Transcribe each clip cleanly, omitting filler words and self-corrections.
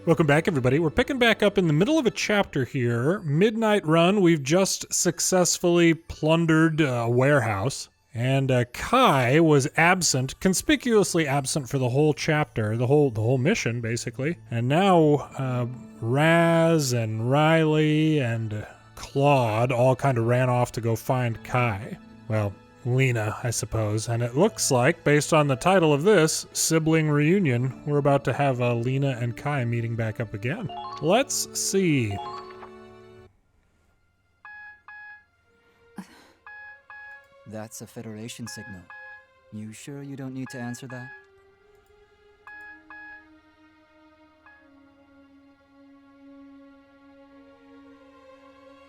Welcome back, everybody. We're picking back up in the middle of a chapter here. Midnight Run. We've just successfully plundered a warehouse. And Kai was absent, conspicuously absent for the whole chapter, the whole mission, basically. And now Raz and Riley and Claude all kind of ran off to go find Kai. Well, Lena, I suppose. And it looks like, based on the title of this, Sibling Reunion, we're about to have Lena and Kai meeting back up again. Let's see. That's a Federation signal. You sure you don't need to answer that?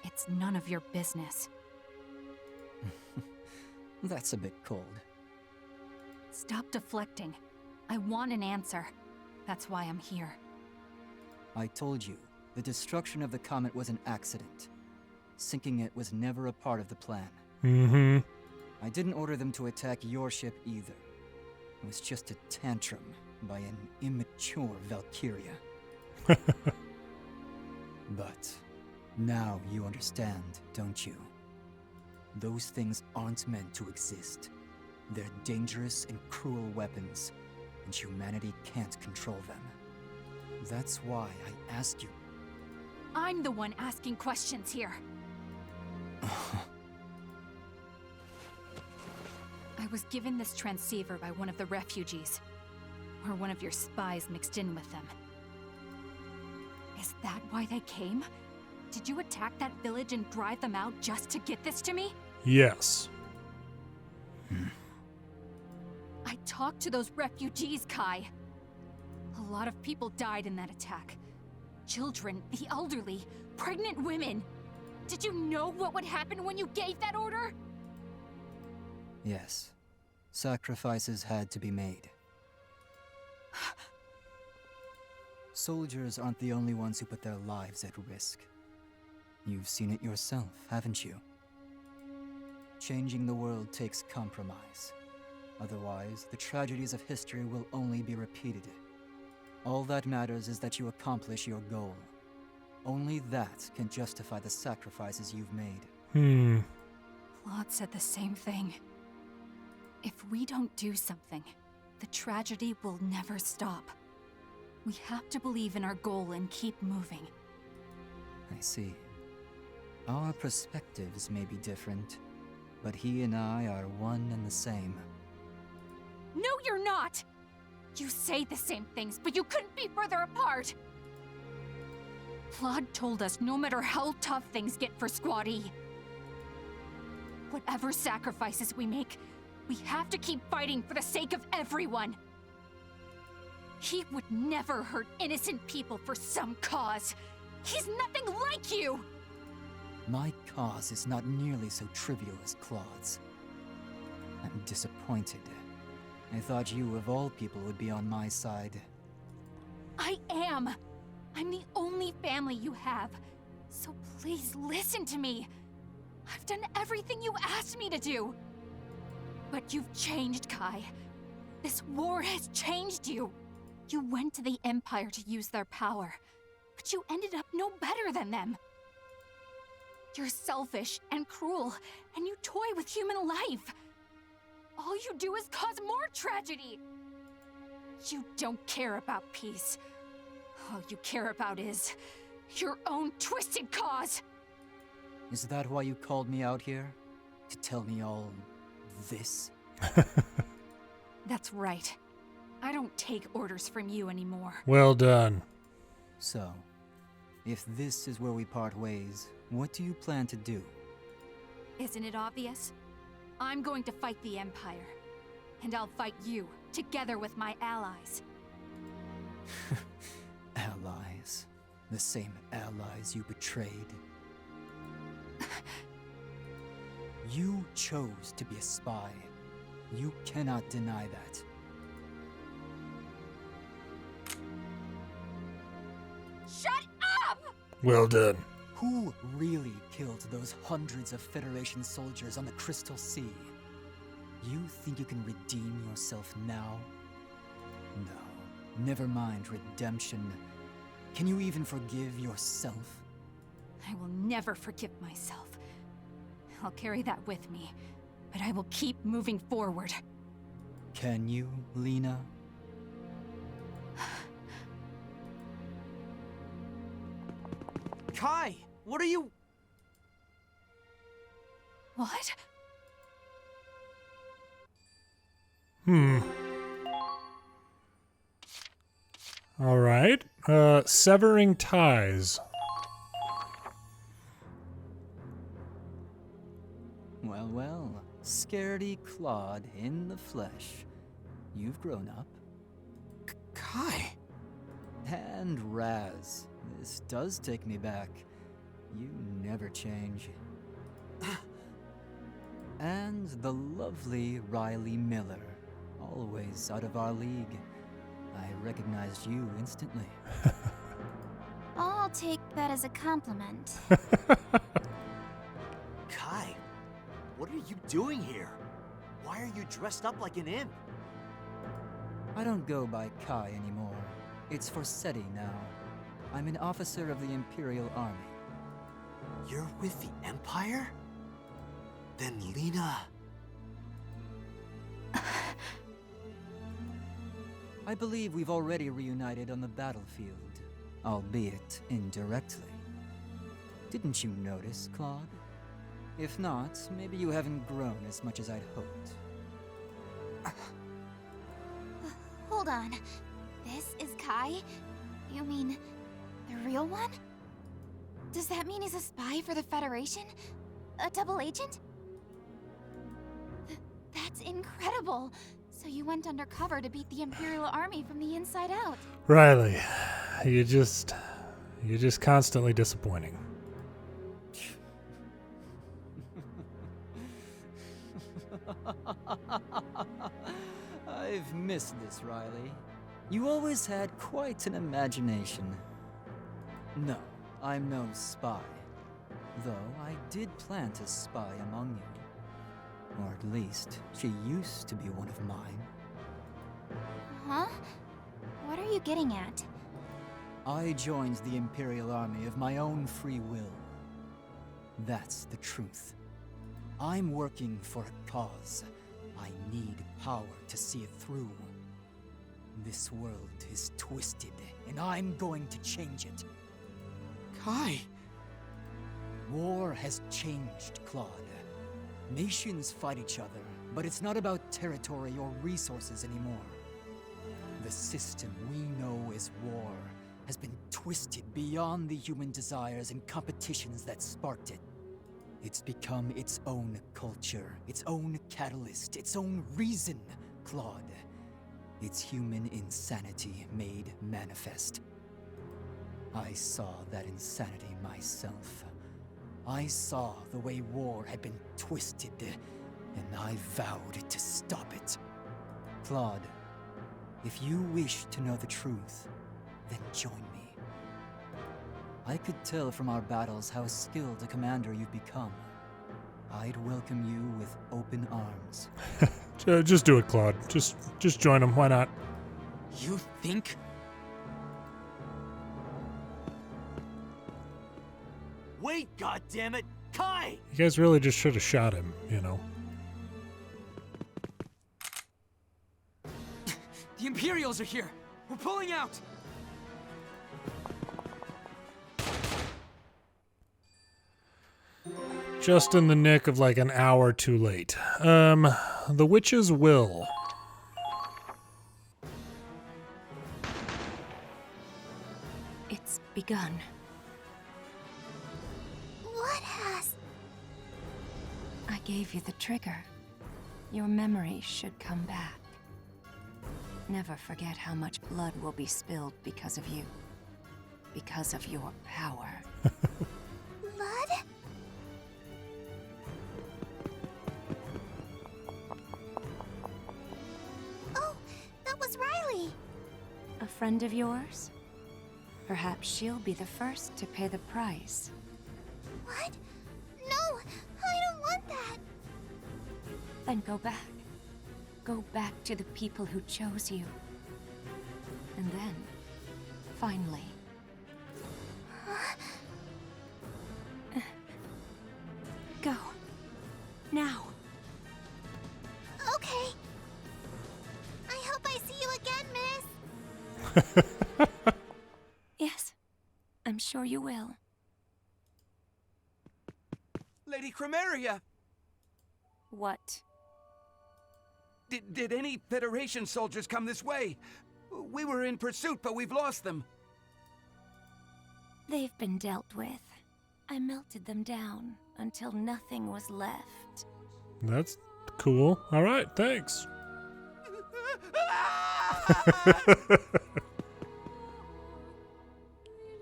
It's none of your business. That's a bit cold. Stop deflecting. I want an answer. That's why I'm here. I told you, the destruction of the comet was an accident. Sinking it was never a part of the plan. Mm-hmm. I didn't order them to attack your ship either. It was just a tantrum by an immature Valkyria. But now you understand, don't you? Those things aren't meant to exist. They're dangerous and cruel weapons, and humanity can't control them. That's why I ask you. I'm the one asking questions here. I was given this transceiver by one of the refugees, or one of your spies mixed in with them. Is that why they came? Did you attack that village and drive them out just to get this to me? Yes. I talked to those refugees, Kai. A lot of people died in that attack. Children, the elderly, pregnant women. Did you know what would happen when you gave that order? Yes. Sacrifices had to be made. Soldiers aren't the only ones who put their lives at risk. You've seen it yourself, haven't you? Changing the world takes compromise. Otherwise, the tragedies of history will only be repeated. All that matters is that you accomplish your goal. Only that can justify the sacrifices you've made. Claude said the same thing. If we don't do something, the tragedy will never stop. We have to believe in our goal and keep moving. I see. Our perspectives may be different, but he and I are one and the same. No, you're not! You say the same things, but you couldn't be further apart! Claude told us no matter how tough things get for Squad E, whatever sacrifices we make, we have to keep fighting for the sake of everyone. He would never hurt innocent people for some cause. He's nothing like you! My cause is not nearly so trivial as Claude's. I'm disappointed. I thought you, of all people, would be on my side. I am! I'm the only family you have. So please listen to me. I've done everything you asked me to do. But you've changed, Kai. This war has changed you. You went to the Empire to use their power, but you ended up no better than them. You're selfish and cruel, and you toy with human life. All you do is cause more tragedy. You don't care about peace. All you care about is your own twisted cause. Is that why you called me out here? To tell me all this? That's right. I don't take orders from you anymore. Well done. So, if this is where we part ways, what do you plan to do? Isn't it obvious? I'm going to fight the Empire. And I'll fight you, together with my allies. Allies. The same allies you betrayed. You chose to be a spy. You cannot deny that. Shut up! Well done. Who really killed those hundreds of Federation soldiers on the Crystal Sea? You think you can redeem yourself now? No, never mind redemption. Can you even forgive yourself? I will never forgive myself. I'll carry that with me, but I will keep moving forward. Can you, Lena? Kai, what are you... What? All right. Severing ties. Well, well. Scaredy Claude in the flesh. You've grown up. Kai? And Raz. This does take me back. You never change. And the lovely Riley Miller. Always out of our league. I recognized you instantly. I'll take that as a compliment. Kai, what are you doing here? Why are you dressed up like an imp? I don't go by Kai anymore. It's Forseti now. I'm an officer of the Imperial Army. You're with the Empire? Then Lena... I believe we've already reunited on the battlefield, albeit indirectly. Didn't you notice, Claude? If not, maybe you haven't grown as much as I'd hoped. Hold on. This is Kai? You mean the real one? Does that mean he's a spy for the Federation? A double agent? That's incredible! So you went undercover to beat the Imperial Army from the inside out. Riley, you're just constantly disappointing. I've missed this, Riley. You always had quite an imagination. No, I'm no spy. Though I did plant a spy among you. Or at least, she used to be one of mine. Huh? What are you getting at? I joined the Imperial Army of my own free will. That's the truth. I'm working for a cause. I need power to see it through. This world is twisted, and I'm going to change it. Kai! War has changed, Claude. Nations fight each other, but it's not about territory or resources anymore. The system we know as war has been twisted beyond the human desires and competitions that sparked it. It's become its own culture, its own catalyst, its own reason, Claude. It's human insanity made manifest. I saw that insanity myself. I saw the way war had been twisted, and I vowed to stop it. Claude, if you wish to know the truth, then join me. I could tell from our battles how skilled a commander you've become. I'd welcome you with open arms. Just do it, Claude. Just join him. Why not? You think? Wait, goddammit! Kai! You guys really just should have shot him, you know. The Imperials are here! We're pulling out! Just in the nick of like an hour too late. The Witch's Will. It's begun. What has? I gave you the trigger. Your memories should come back. Never forget how much blood will be spilled because of you. Because of your power. Blood? Oh, that was Riley. A friend of yours? Perhaps she'll be the first to pay the price. What? No, I don't want that. Then go back. Go back to the people who chose you. And then, finally, Yes, I'm sure you will. Lady Chromaria! What? Did any Federation soldiers come this way? We were in pursuit, but we've lost them. They've been dealt with. I melted them down until nothing was left. That's cool. All right, thanks.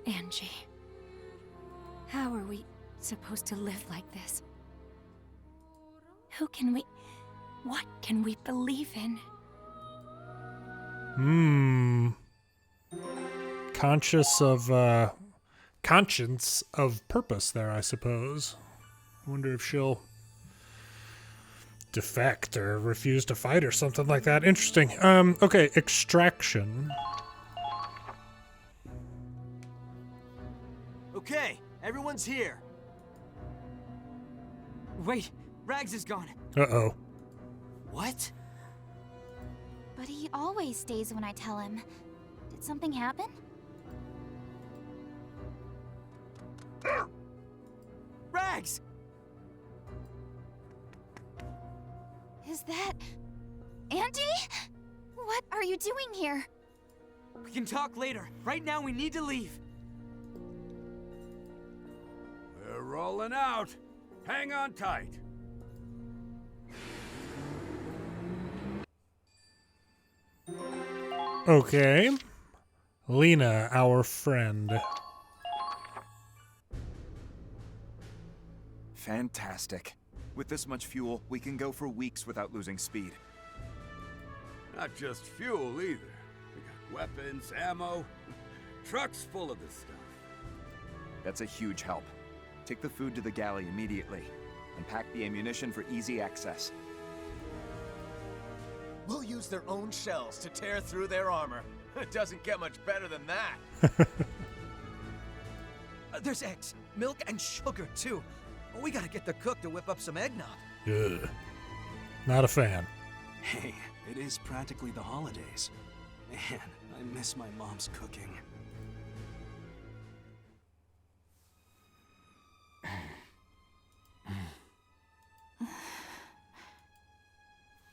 Angie, how are we supposed to live like this? What can we believe in? Conscience of purpose there, I suppose. I wonder if she'll defect or refuse to fight or something like that. Interesting. Okay, extraction. Okay, everyone's here. Wait, Rags is gone. Uh-oh. What? But he always stays when I tell him. Did something happen? Rags! Is that... Andy? What are you doing here? We can talk later. Right now, we need to leave. We're rolling out. Hang on tight. Okay. Lena, our friend. Fantastic. With this much fuel, we can go for weeks without losing speed. Not just fuel either. We got weapons, ammo, trucks full of this stuff. That's a huge help. Take the food to the galley immediately, and pack the ammunition for easy access. We'll use their own shells to tear through their armor. It doesn't get much better than that. There's eggs, milk, and sugar, too. We gotta get the cook to whip up some eggnog. Ugh. Not a fan. Hey, it is practically the holidays. Man, I miss my mom's cooking.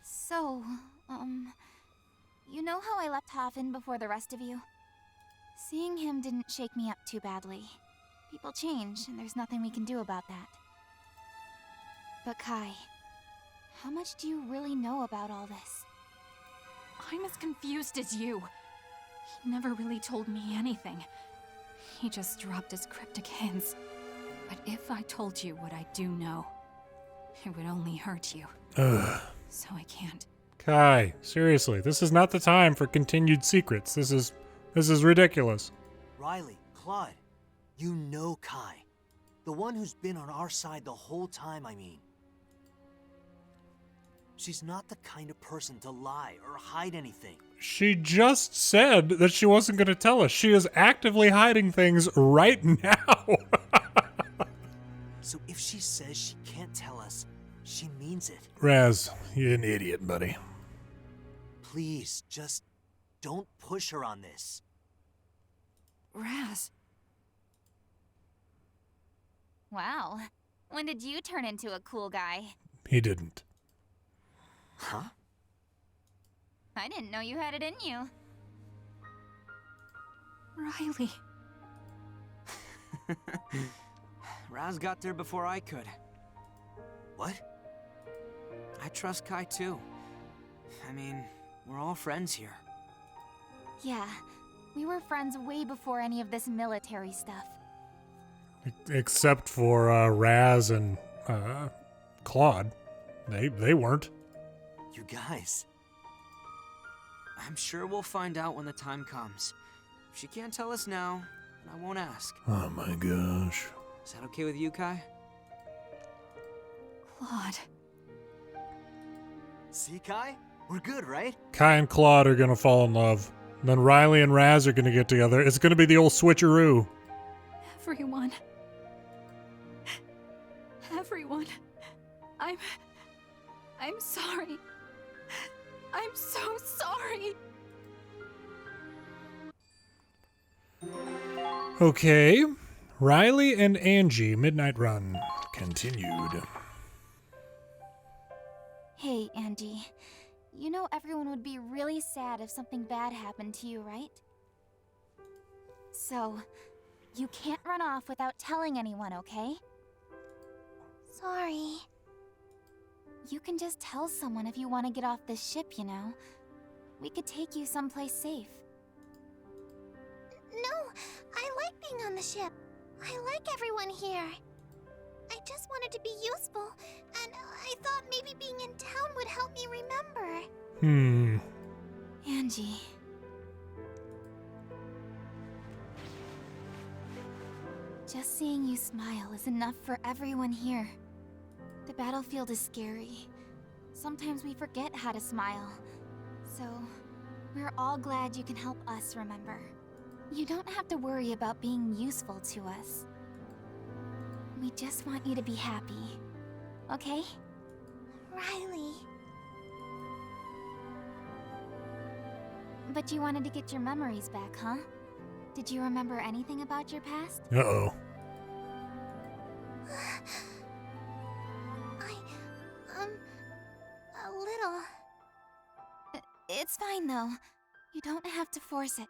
So, you know how I left Hoffen before the rest of you? Seeing him didn't shake me up too badly. People change, and there's nothing we can do about that. But Kai, how much do you really know about all this? I'm as confused as you. He never really told me anything. He just dropped his cryptic hints. But if I told you what I do know, it would only hurt you. Ugh. So I can't. Kai, seriously, this is not the time for continued secrets. This is ridiculous. Riley, Claude, you know Kai. The one who's been on our side the whole time, I mean. She's not the kind of person to lie or hide anything. She just said that she wasn't going to tell us. She is actively hiding things right now. So if she says she can't tell us, she means it. Raz, you're an idiot, buddy. Please, just don't push her on this. Raz. Wow. When did you turn into a cool guy? He didn't. Huh? I didn't know you had it in you. Riley. Raz got there before I could. What? I trust Kai too. I mean, we're all friends here. Yeah, we were friends way before any of this military stuff. Except for Raz and Claude. They weren't. You guys. I'm sure we'll find out when the time comes. If she can't tell us now, then I won't ask. Oh my gosh. Is that okay with you, Kai? Claude. See, Kai? We're good, right? Kai and Claude are going to fall in love. And then Riley and Raz are going to get together. It's going to be the old switcheroo. Everyone. Everyone. I'm sorry. I'm so sorry. Okay. Riley and Angie, Midnight Run, continued. Hey, Angie. You know everyone would be really sad if something bad happened to you, right? So, you can't run off without telling anyone, okay? Sorry. You can just tell someone if you want to get off this ship, you know. We could take you someplace safe. No, I like being on the ship. I like everyone here. I just wanted to be useful, and I thought maybe being in town would help me remember. Angie. Just seeing you smile is enough for everyone here. The battlefield is scary. Sometimes we forget how to smile. So, we're all glad you can help us remember. You don't have to worry about being useful to us. We just want you to be happy. Okay? Riley. But you wanted to get your memories back, huh? Did you remember anything about your past? Uh-oh. A little. It's fine, though. You don't have to force it.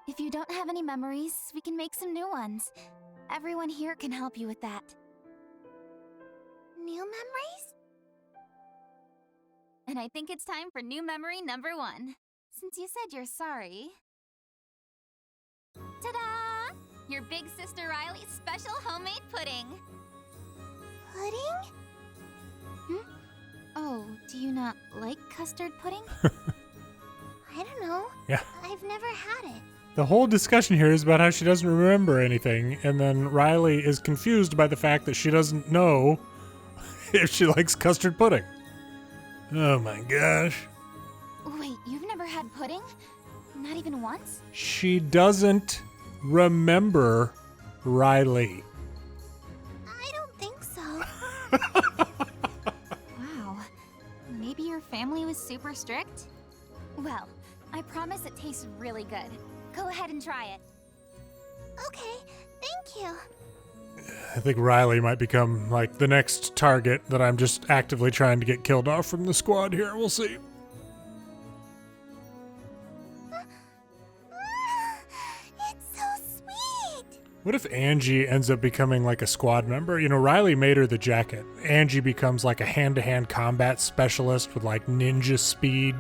If you don't have any memories, we can make some new ones. Everyone here can help you with that. New memories? And I think it's time for new memory number 1. Since you said you're sorry... Ta-da! Your big sister Riley's special homemade pudding! Pudding? Oh, do you not like custard pudding? I don't know. Yeah. I've never had it. The whole discussion here is about how she doesn't remember anything, and then Riley is confused by the fact that she doesn't know if she likes custard pudding. Oh my gosh. Wait, you've never had pudding? Not even once? She doesn't remember Riley. I don't think so. Wow. Maybe your family was super strict? Well, I promise it tastes really good. Go ahead and try it. Okay, thank you. I think Riley might become like the next target that I'm just actively trying to get killed off from the squad here. We'll see. It's so sweet. What if Angie ends up becoming like a squad member? You know, Riley made her the jacket. Angie becomes like a hand-to-hand combat specialist with like ninja speed,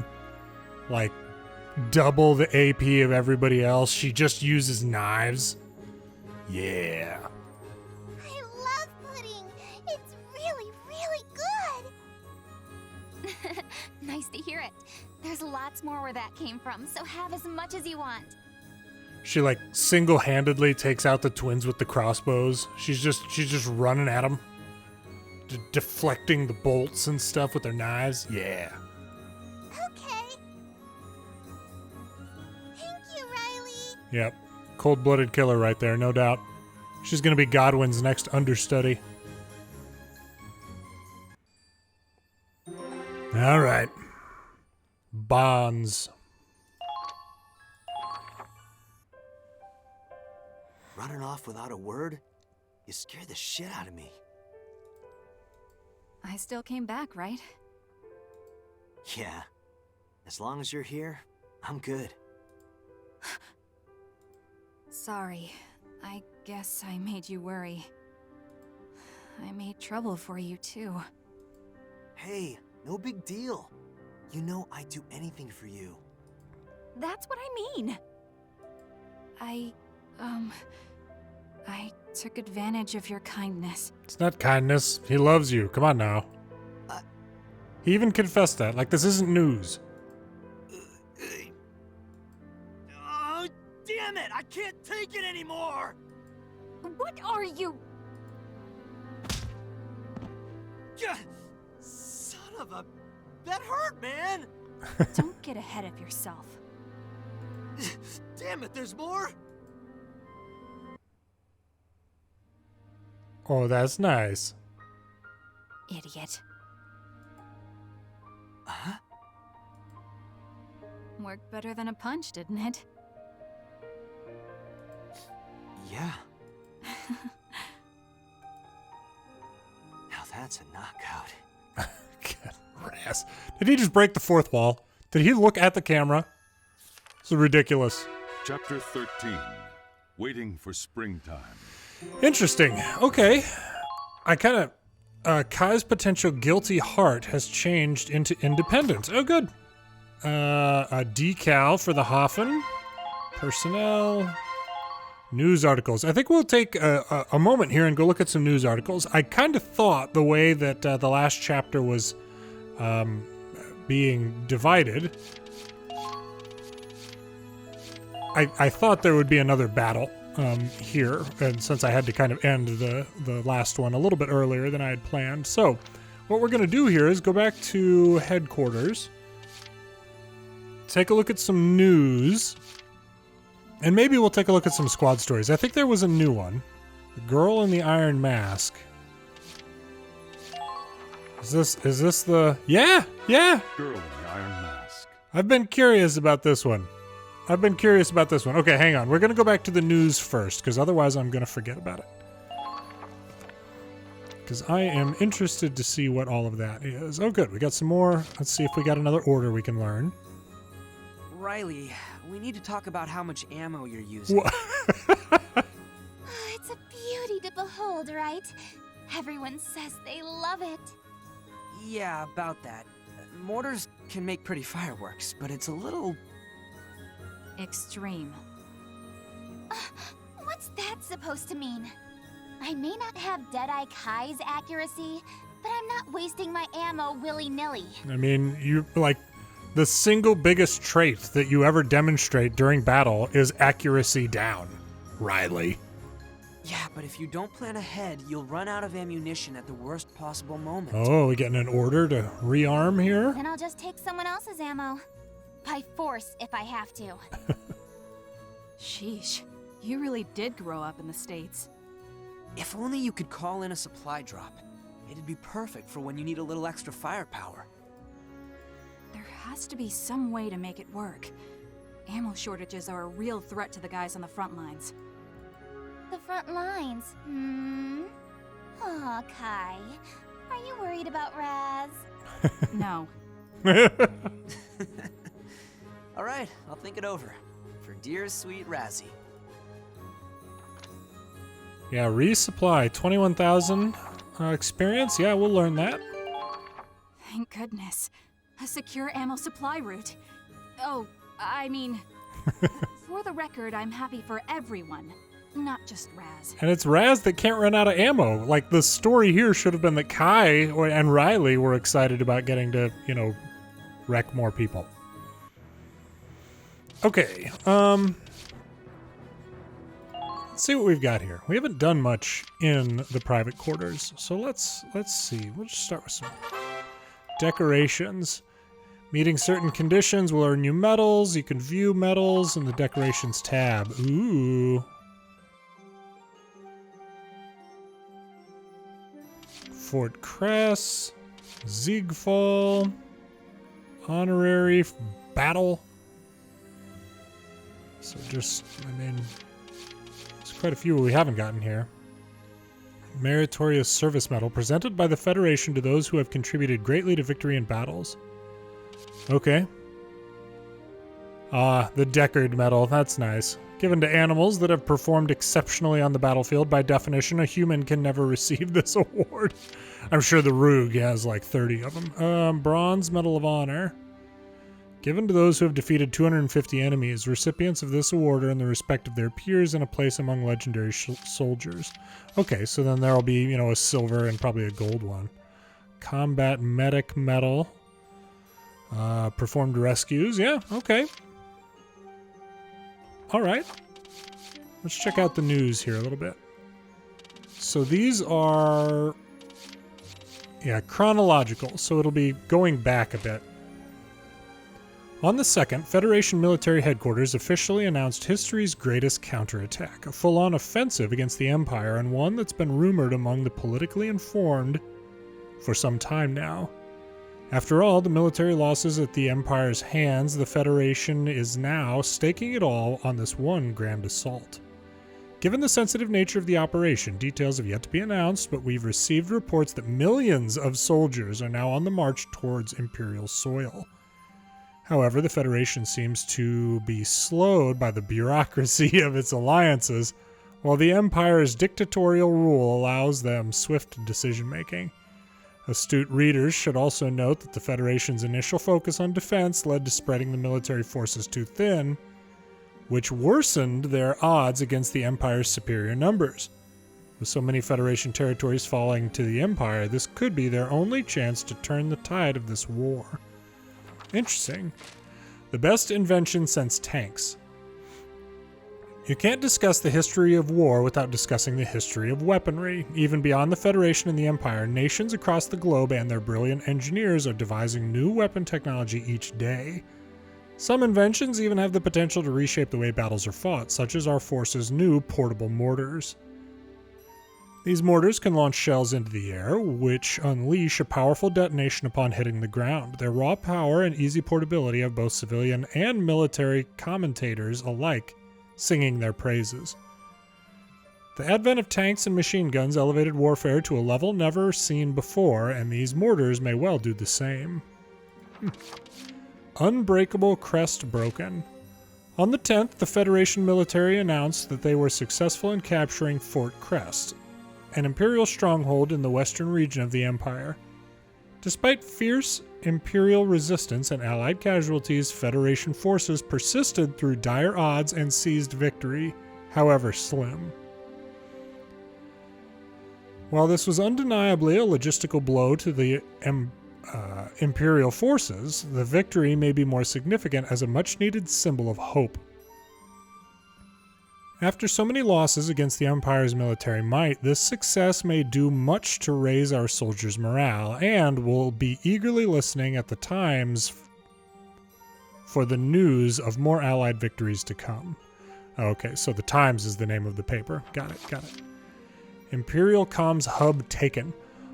like double the AP of everybody else. She just uses knives. Yeah. I love pudding. It's really, really good. Nice to hear it. There's lots more where that came from, so have as much as you want. She like single-handedly takes out the twins with the crossbows. She's just running at them, deflecting the bolts and stuff with her knives. Yeah. Okay. Thank you, Riley. Yep. Cold-blooded killer right there, no doubt. She's gonna be Godwin's next understudy. All right. Bonds. Running off without a word? You scared the shit out of me. I still came back, right? Yeah. As long as you're here, I'm good. Sorry. I guess I made you worry. I made trouble for you, too. Hey, no big deal. You know I'd do anything for you. That's what I mean! I took advantage of your kindness. It's not kindness. He loves you. Come on now. He even confessed that. Like, this isn't news. Oh, damn it! I can't take it anymore! What are you? Son of a... That hurt, man! Don't get ahead of yourself. Damn it, there's more? Oh, that's nice. Idiot. Huh? Worked better than a punch, didn't it? Yeah. Now that's a knockout. God, Raz. Did he just break the fourth wall? Did he look at the camera? This is ridiculous. Chapter 13. Waiting for springtime. Interesting. Okay. I kind of... Kai's potential guilty heart has changed into independence. Oh, good. A decal for the Hafen. Personnel. News articles. I think we'll take a moment here and go look at some news articles. I kind of thought the way that the last chapter was being divided, I thought there would be another battle here, and since I had to kind of end the last one a little bit earlier than I had planned. So what we're going to do here is go back to headquarters, take a look at some news, and maybe we'll take a look at some squad stories. I think there was a new one. The Girl in the Iron Mask. Is this the... Yeah! Girl in the Iron Mask. I've been curious about this one. Okay, hang on. We're going to go back to the news first, because otherwise I'm going to forget about it. Because I am interested to see what all of that is. Oh, good. We got some more. Let's see if we got another order we can learn. Riley, we need to talk about how much ammo you're using. It's a beauty to behold, right? Everyone says they love it. Yeah, about that. Mortars can make pretty fireworks, but it's a little... extreme. What's that supposed to mean? I may not have Deadeye Kai's accuracy, but I'm not wasting my ammo willy-nilly. I mean, you, like, the single biggest trait that you ever demonstrate during battle is accuracy down, Riley. Yeah, but if you don't plan ahead, you'll run out of ammunition at the worst possible moment. Oh, we getting an order to rearm here? Then I'll just take someone else's ammo. By force, if I have to. Sheesh, you really did grow up in the States. If only you could call in a supply drop. It'd be perfect for when you need a little extra firepower. There has to be some way to make it work. Ammo shortages are a real threat to the guys on the front lines. The front lines, Aw, Kai. Are you worried about Raz? No. All right, I'll think it over. For dear sweet Razzie. Yeah, resupply, 21,000 experience. Yeah, we'll learn that. Thank goodness. A secure ammo supply route. Oh, I mean, for the record, I'm happy for everyone, not just Raz. And it's Raz that can't run out of ammo. Like, the story here should have been that Kai and Riley were excited about getting to, wreck more people. Okay, let's see what we've got here. We haven't done much in the private quarters, so let's see. We'll just start with some decorations. Meeting certain conditions will earn you medals. You can view medals in the decorations tab. Ooh. Fort Cress, Ziegfall, honorary battle. So there's quite a few we haven't gotten here. Meritorious Service Medal, presented by the Federation to those who have contributed greatly to victory in battles. Okay. The Deckard Medal, that's nice. Given to animals that have performed exceptionally on the battlefield. By definition, a human can never receive this award. I'm sure the Rogue has like 30 of them. Bronze Medal of Honor. Given to those who have defeated 250 enemies, recipients of this award earn the respect of their peers and a place among legendary soldiers. Okay, so then there'll be, a silver and probably a gold one. Combat Medic Medal. Performed rescues. Yeah, okay. All right. Let's check out the news here a little bit. So these are, chronological, so it'll be going back a bit. On the 2nd, Federation military headquarters officially announced history's greatest counterattack, a full-on offensive against the Empire, and one that's been rumored among the politically informed for some time now. After all the military losses at the Empire's hands, the Federation is now staking it all on this one grand assault. Given the sensitive nature of the operation, details have yet to be announced, but we've received reports that millions of soldiers are now on the march towards Imperial soil. However, the Federation seems to be slowed by the bureaucracy of its alliances, while the Empire's dictatorial rule allows them swift decision-making. Astute readers should also note that the Federation's initial focus on defense led to spreading the military forces too thin, which worsened their odds against the Empire's superior numbers. With so many Federation territories falling to the Empire, this could be their only chance to turn the tide of this war. Interesting. The best invention since tanks. You can't discuss the history of war without discussing the history of weaponry. Even beyond the Federation and the Empire, nations across the globe and their brilliant engineers are devising new weapon technology each day. Some inventions even have the potential to reshape the way battles are fought, such as our forces' new portable mortars. These mortars can launch shells into the air, which unleash a powerful detonation upon hitting the ground. Their raw power and easy portability have both civilian and military commentators alike singing their praises. The advent of tanks and machine guns elevated warfare to a level never seen before, and these mortars may well do the same. Unbreakable crest broken. On the 10th, the Federation military announced that they were successful in capturing Fort Crest, an Imperial stronghold in the western region of the Empire. Despite fierce Imperial resistance and Allied casualties, Federation forces persisted through dire odds and seized victory, however slim. While this was undeniably a logistical blow to the Imperial forces, the victory may be more significant as a much-needed symbol of hope. After so many losses against the Empire's military might, this success may do much to raise our soldiers' morale, and we'll be eagerly listening at the Times for the news of more Allied victories to come. Okay, so the Times is the name of the paper. Got it. Imperial Comms Hub taken.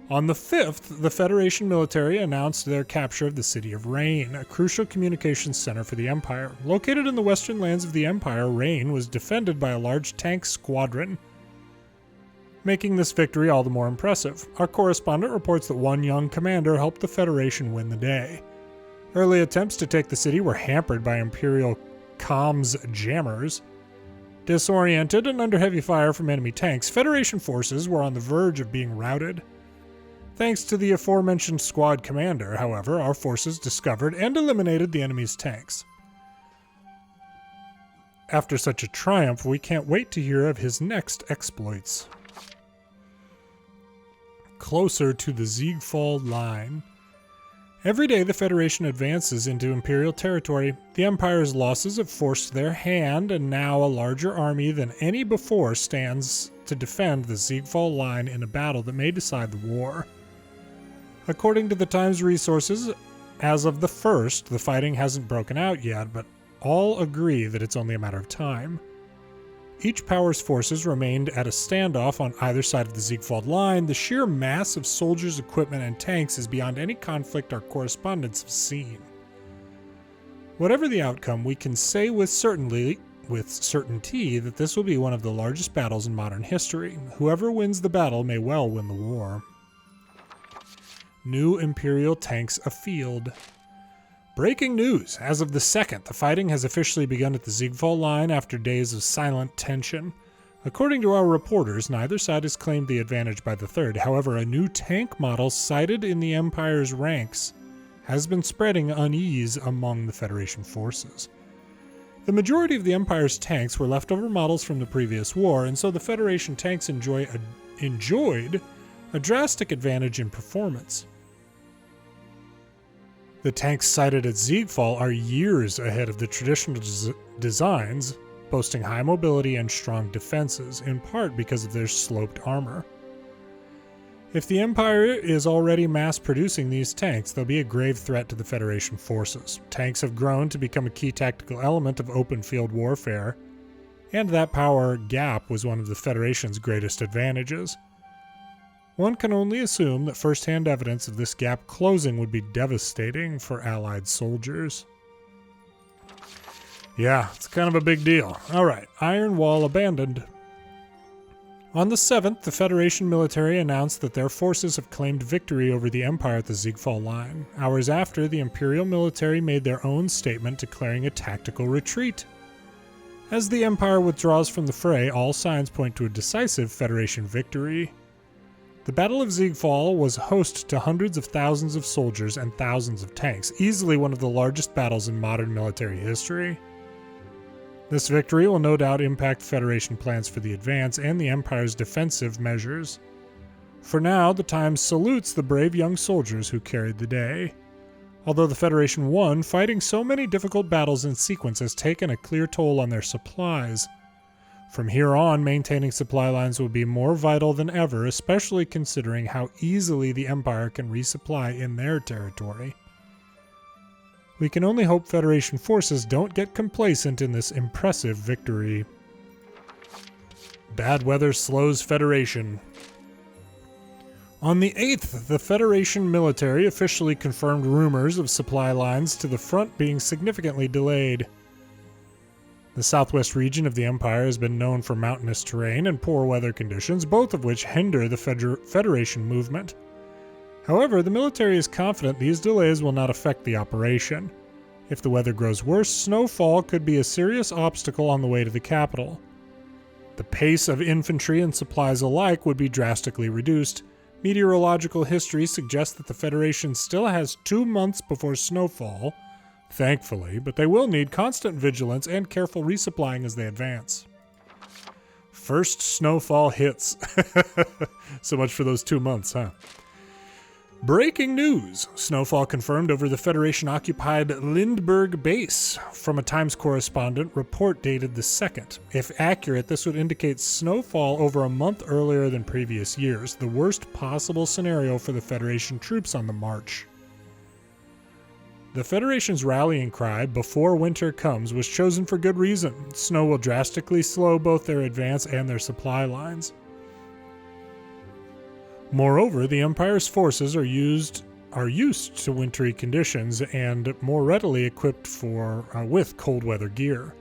On the 5th, the Federation military announced their capture of the city of Rain, a crucial communications center for the Empire. Located in the western lands of the Empire, Rain was defended by a large tank squadron, making this victory all the more impressive. Our correspondent reports that one young commander helped the Federation win the day. Early attempts to take the city were hampered by Imperial comms jammers. Disoriented and under heavy fire from enemy tanks, Federation forces were on the verge of being routed. Thanks to the aforementioned squad commander, however, our forces discovered and eliminated the enemy's tanks. After such a triumph, we can't wait to hear of his next exploits. Closer to the Ziegfeld Line. Every day the Federation advances into Imperial territory. The Empire's losses have forced their hand, and now a larger army than any before stands to defend the Ziegfeld Line in a battle that may decide the war. According to the Times resources, as of the 1st, the fighting hasn't broken out yet, but all agree that it's only a matter of time. Each power's forces remained at a standoff on either side of the Ziegfeld Line. The sheer mass of soldiers, equipment, and tanks is beyond any conflict our correspondents have seen. Whatever the outcome, we can say with certainty that this will be one of the largest battles in modern history. Whoever wins the battle may well win the war. New Imperial tanks afield. Breaking news! As of the 2nd, the fighting has officially begun at the Ziegfeld Line after days of silent tension. According to our reporters, neither side has claimed the advantage by the 3rd. However, a new tank model sighted in the Empire's ranks has been spreading unease among the Federation forces. The majority of the Empire's tanks were leftover models from the previous war, and so the Federation tanks enjoyed a drastic advantage in performance. The tanks sighted at Ziegfeld are years ahead of the traditional designs, boasting high mobility and strong defenses, in part because of their sloped armor. If the Empire is already mass-producing these tanks, they'll be a grave threat to the Federation forces. Tanks have grown to become a key tactical element of open-field warfare, and that power gap was one of the Federation's greatest advantages. One can only assume that first-hand evidence of this gap closing would be devastating for Allied soldiers. Yeah, it's kind of a big deal. Alright, Iron Wall abandoned. On the 7th, the Federation military announced that their forces have claimed victory over the Empire at the Ziegfall Line. Hours after, the Imperial military made their own statement declaring a tactical retreat. As the Empire withdraws from the fray, all signs point to a decisive Federation victory. The Battle of Ziegfall was host to hundreds of thousands of soldiers and thousands of tanks, easily one of the largest battles in modern military history. This victory will no doubt impact Federation plans for the advance and the Empire's defensive measures. For now, the Times salutes the brave young soldiers who carried the day. Although the Federation won, fighting so many difficult battles in sequence has taken a clear toll on their supplies. From here on, maintaining supply lines will be more vital than ever, especially considering how easily the Empire can resupply in their territory. We can only hope Federation forces don't get complacent in this impressive victory. Bad weather slows Federation. On the 8th, the Federation military officially confirmed rumors of supply lines to the front being significantly delayed. The southwest region of the Empire has been known for mountainous terrain and poor weather conditions, both of which hinder the Federation movement. However, the military is confident these delays will not affect the operation. If the weather grows worse, snowfall could be a serious obstacle on the way to the capital. The pace of infantry and supplies alike would be drastically reduced. Meteorological history suggests that the Federation still has 2 months before snowfall, thankfully, but they will need constant vigilance and careful resupplying as they advance. First snowfall hits. So much for those 2 months, huh? Breaking news! Snowfall confirmed over the Federation-occupied Lindbergh base. From a Times correspondent, report dated the 2nd. If accurate, this would indicate snowfall over a month earlier than previous years, the worst possible scenario for the Federation troops on the march. The Federation's rallying cry, "Before winter comes," was chosen for good reason. Snow will drastically slow both their advance and their supply lines. Moreover, the Empire's forces are used to wintry conditions and more readily equipped with cold weather gear.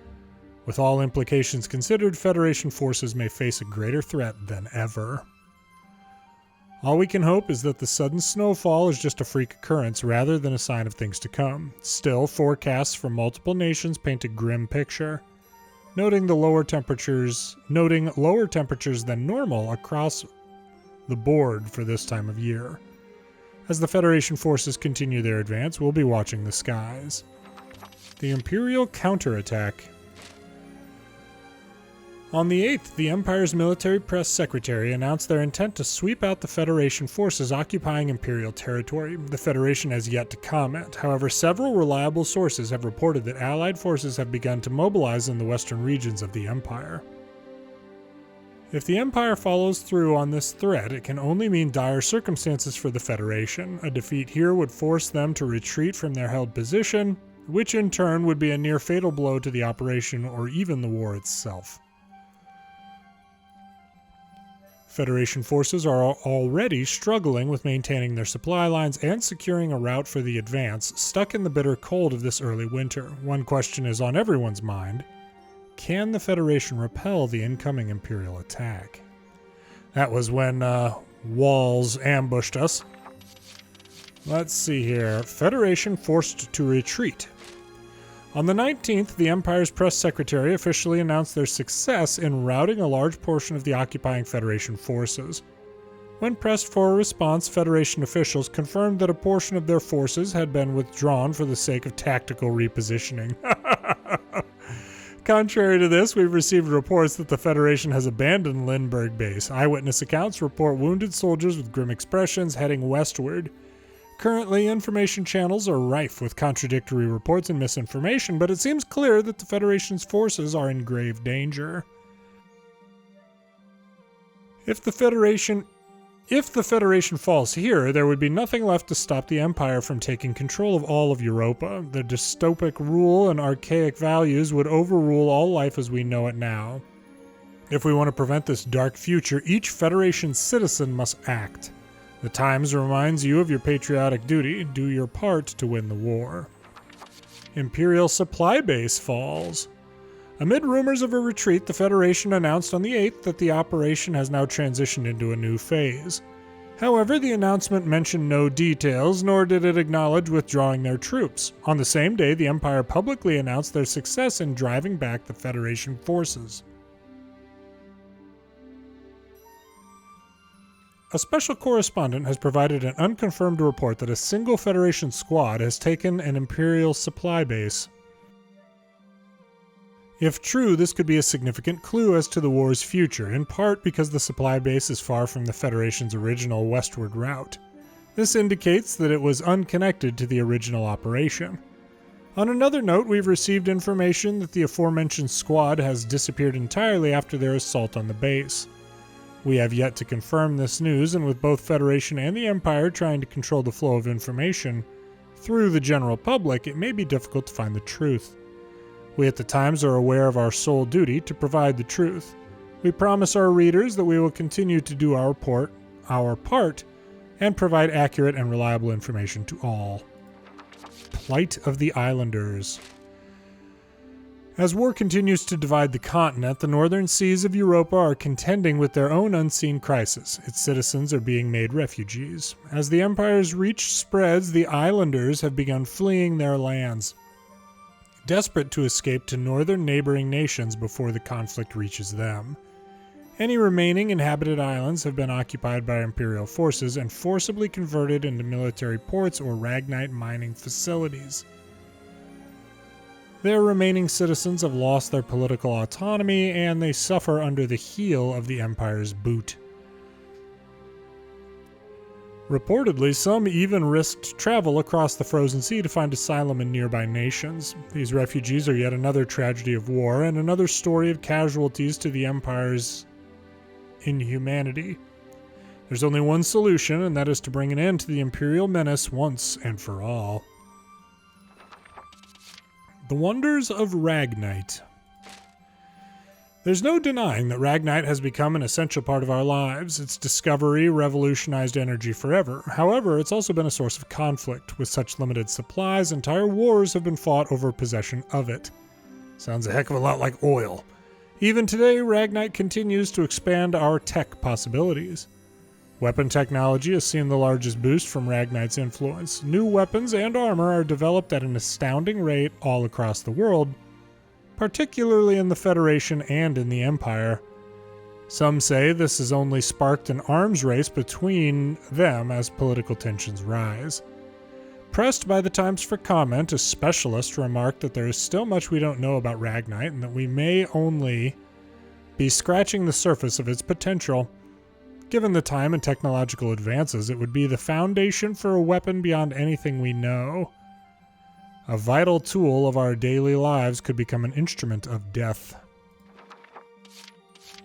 With all implications considered, Federation forces may face a greater threat than ever. All we can hope is that the sudden snowfall is just a freak occurrence rather than a sign of things to come. Still, forecasts from multiple nations paint a grim picture, noting lower temperatures than normal across the board for this time of year. As the Federation forces continue their advance, we'll be watching the skies. The Imperial counterattack. On the 8th, the Empire's military press secretary announced their intent to sweep out the Federation forces occupying Imperial territory. The Federation has yet to comment. However, several reliable sources have reported that Allied forces have begun to mobilize in the western regions of the Empire. If the Empire follows through on this threat, it can only mean dire circumstances for the Federation. A defeat here would force them to retreat from their held position, which in turn would be a near-fatal blow to the operation or even the war itself. Federation forces are already struggling with maintaining their supply lines and securing a route for the advance, stuck in the bitter cold of this early winter. One question is on everyone's mind. Can the Federation repel the incoming Imperial attack? That was when walls ambushed us. Let's see here. Federation forced to retreat. On the 19th, the Empire's press secretary officially announced their success in routing a large portion of the occupying Federation forces. When pressed for a response, Federation officials confirmed that a portion of their forces had been withdrawn for the sake of tactical repositioning. Contrary to this, we've received reports that the Federation has abandoned Lindbergh base. Eyewitness accounts report wounded soldiers with grim expressions heading westward. Currently, information channels are rife with contradictory reports and misinformation, but it seems clear that the Federation's forces are in grave danger. If the Federation falls here, there would be nothing left to stop the Empire from taking control of all of Europa. The dystopic rule and archaic values would overrule all life as we know it now. If we want to prevent this dark future, each Federation citizen must act. The Times reminds you of your patriotic duty. Do your part to win the war. Imperial supply base falls. Amid rumors of a retreat, the Federation announced on the 8th that the operation has now transitioned into a new phase. However, the announcement mentioned no details, nor did it acknowledge withdrawing their troops. On the same day, the Empire publicly announced their success in driving back the Federation forces. A special correspondent has provided an unconfirmed report that a single Federation squad has taken an Imperial supply base. If true, this could be a significant clue as to the war's future, in part because the supply base is far from the Federation's original westward route. This indicates that it was unconnected to the original operation. On another note, we've received information that the aforementioned squad has disappeared entirely after their assault on the base. We have yet to confirm this news, and with both Federation and the Empire trying to control the flow of information through the general public, it may be difficult to find the truth. We at the Times are aware of our sole duty to provide the truth. We promise our readers that we will continue to do our part, and provide accurate and reliable information to all. Plight of the Islanders. As war continues to divide the continent, the northern seas of Europa are contending with their own unseen crisis. Its citizens are being made refugees. As the Empire's reach spreads, the Islanders have begun fleeing their lands, desperate to escape to northern neighboring nations before the conflict reaches them. Any remaining inhabited islands have been occupied by Imperial forces and forcibly converted into military ports or Ragnite mining facilities. Their remaining citizens have lost their political autonomy, and they suffer under the heel of the Empire's boot. Reportedly, some even risked travel across the frozen sea to find asylum in nearby nations. These refugees are yet another tragedy of war and another story of casualties to the Empire's inhumanity. There's only one solution, and that is to bring an end to the Imperial menace once and for all. The Wonders of Ragnite. There's no denying that Ragnite has become an essential part of our lives. Its discovery revolutionized energy forever. However, it's also been a source of conflict. With such limited supplies, entire wars have been fought over possession of it. Sounds a heck of a lot like oil. Even today, Ragnite continues to expand our tech possibilities. Weapon technology has seen the largest boost from Ragnite's influence. New weapons and armor are developed at an astounding rate all across the world, particularly in the Federation and in the Empire. Some say this has only sparked an arms race between them as political tensions rise. Pressed by the Times for comment, a specialist remarked that there is still much we don't know about Ragnite and that we may only be scratching the surface of its potential. Given the time and technological advances, it would be the foundation for a weapon beyond anything we know. A vital tool of our daily lives could become an instrument of death.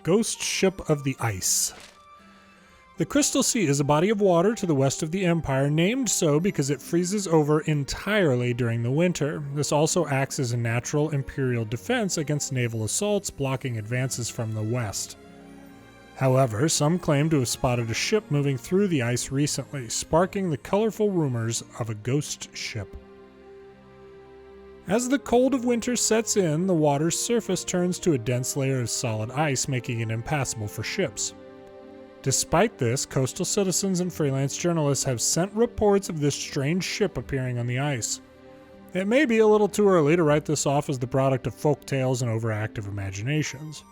Ghost Ship of the Ice. The Crystal Sea is a body of water to the west of the Empire, named so because it freezes over entirely during the winter. This also acts as a natural Imperial defense against naval assaults, blocking advances from the west. However, some claim to have spotted a ship moving through the ice recently, sparking the colorful rumors of a ghost ship. As the cold of winter sets in, the water's surface turns to a dense layer of solid ice, making it impassable for ships. Despite this, coastal citizens and freelance journalists have sent reports of this strange ship appearing on the ice. It may be a little too early to write this off as the product of folk tales and overactive imaginations.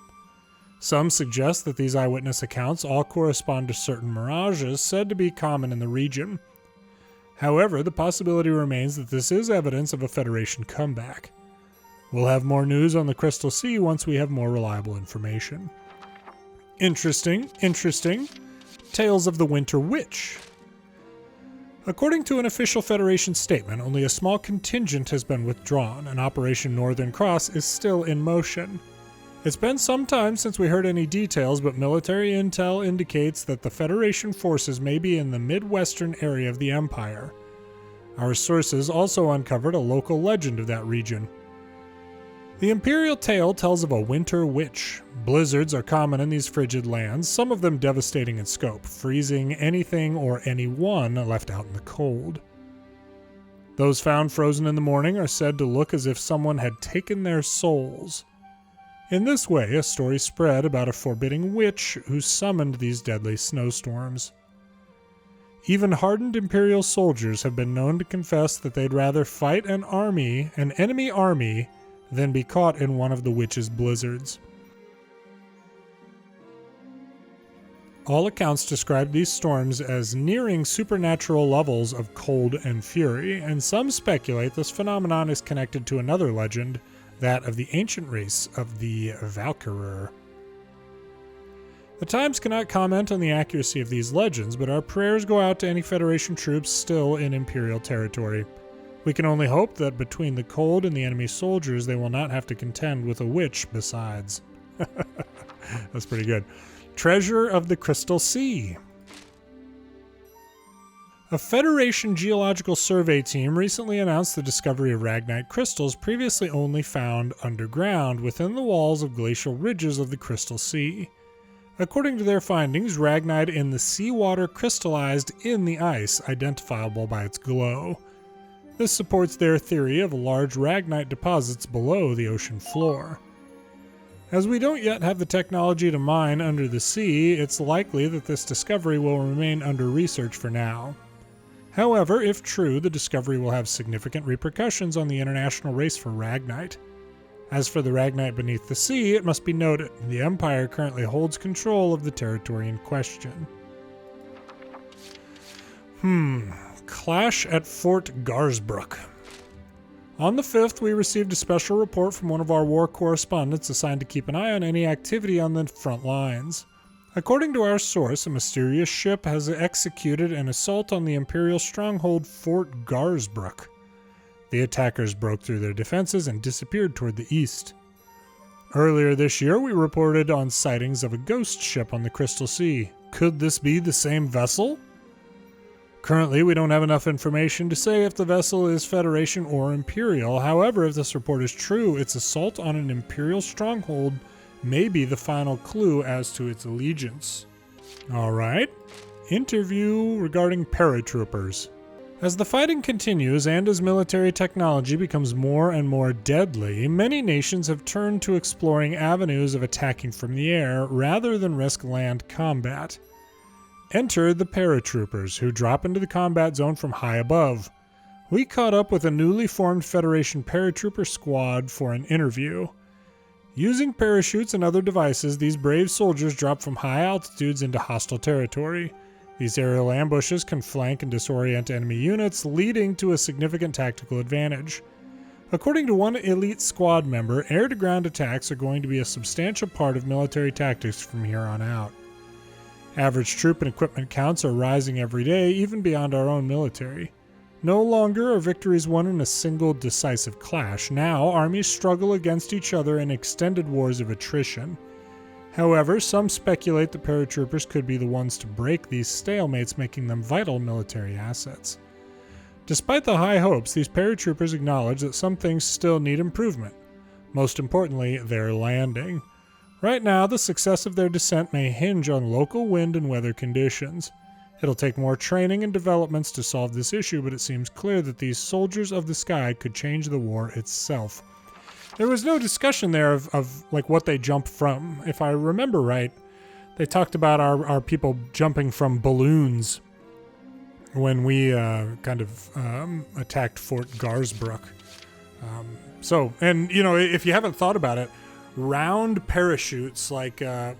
Some suggest that these eyewitness accounts all correspond to certain mirages said to be common in the region. However, the possibility remains that this is evidence of a Federation comeback. We'll have more news on the Crystal Sea once we have more reliable information. Interesting. Tales of the Winter Witch. According to an official Federation statement, only a small contingent has been withdrawn, and Operation Northern Cross is still in motion. It's been some time since we heard any details, but military intel indicates that the Federation forces may be in the midwestern area of the Empire. Our sources also uncovered a local legend of that region. The Imperial tale tells of a winter witch. Blizzards are common in these frigid lands, some of them devastating in scope, freezing anything or anyone left out in the cold. Those found frozen in the morning are said to look as if someone had taken their souls. In this way, a story spread about a forbidding witch who summoned these deadly snowstorms. Even hardened Imperial soldiers have been known to confess that they'd rather fight an enemy army, than be caught in one of the witch's blizzards. All accounts describe these storms as nearing supernatural levels of cold and fury, and some speculate this phenomenon is connected to another legend, that of the ancient race of the Valkyria. The Times cannot comment on the accuracy of these legends, but our prayers go out to any Federation troops still in Imperial territory. We can only hope that between the cold and the enemy soldiers, they will not have to contend with a witch besides. That's pretty good. Treasure of the Crystal Sea. A Federation Geological Survey team recently announced the discovery of Ragnite crystals previously only found underground within the walls of glacial ridges of the Crystal Sea. According to their findings, Ragnite in the seawater crystallized in the ice, identifiable by its glow. This supports their theory of large Ragnite deposits below the ocean floor. As we don't yet have the technology to mine under the sea, it's likely that this discovery will remain under research for now. However, if true, the discovery will have significant repercussions on the international race for Ragnite. As for the Ragnite beneath the sea, it must be noted the Empire currently holds control of the territory in question. Clash at Fort Garsbrook. On the 5th, we received a special report from one of our war correspondents assigned to keep an eye on any activity on the front lines. According to our source, a mysterious ship has executed an assault on the Imperial stronghold Fort Garsbrook. The attackers broke through their defenses and disappeared toward the east. Earlier this year, we reported on sightings of a ghost ship on the Crystal Sea. Could this be the same vessel? Currently, we don't have enough information to say if the vessel is Federation or Imperial. However, if this report is true, its assault on an Imperial stronghold may be the final clue as to its allegiance. Alright, interview regarding paratroopers. As the fighting continues and as military technology becomes more and more deadly, many nations have turned to exploring avenues of attacking from the air rather than risk land combat. Enter the paratroopers, who drop into the combat zone from high above. We caught up with a newly formed Federation paratrooper squad for an interview. Using parachutes and other devices, these brave soldiers drop from high altitudes into hostile territory. These aerial ambushes can flank and disorient enemy units, leading to a significant tactical advantage. According to one elite squad member, air-to-ground attacks are going to be a substantial part of military tactics from here on out. Average troop and equipment counts are rising every day, even beyond our own military. No longer are victories won in a single decisive clash. Now, armies struggle against each other in extended wars of attrition. However, some speculate the paratroopers could be the ones to break these stalemates, making them vital military assets. Despite the high hopes, these paratroopers acknowledge that some things still need improvement. Most importantly, their landing. Right now, the success of their descent may hinge on local wind and weather conditions. It'll take more training and developments to solve this issue, but it seems clear that these soldiers of the sky could change the war itself. There was no discussion there of like what they jump from. If I remember right, they talked about our people jumping from balloons when we attacked Fort Garsbrook. And you know, if you haven't thought about it, round parachutes like the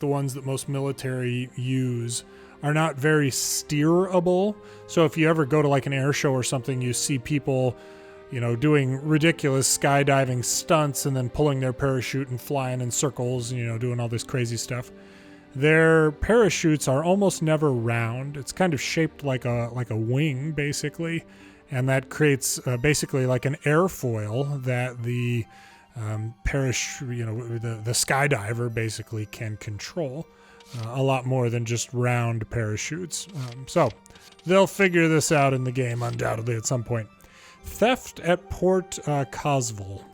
ones that most military use are not very steerable. So if you ever go to like an air show or something, you see people, you know, doing ridiculous skydiving stunts and then pulling their parachute and flying in circles, you know, doing all this crazy stuff. Their parachutes are almost never round. It's kind of shaped like a wing, basically, and that creates basically like an airfoil that the the skydiver basically can control a lot more than just round parachutes. So they'll figure this out in the game undoubtedly at some point. Theft at Port Cosval.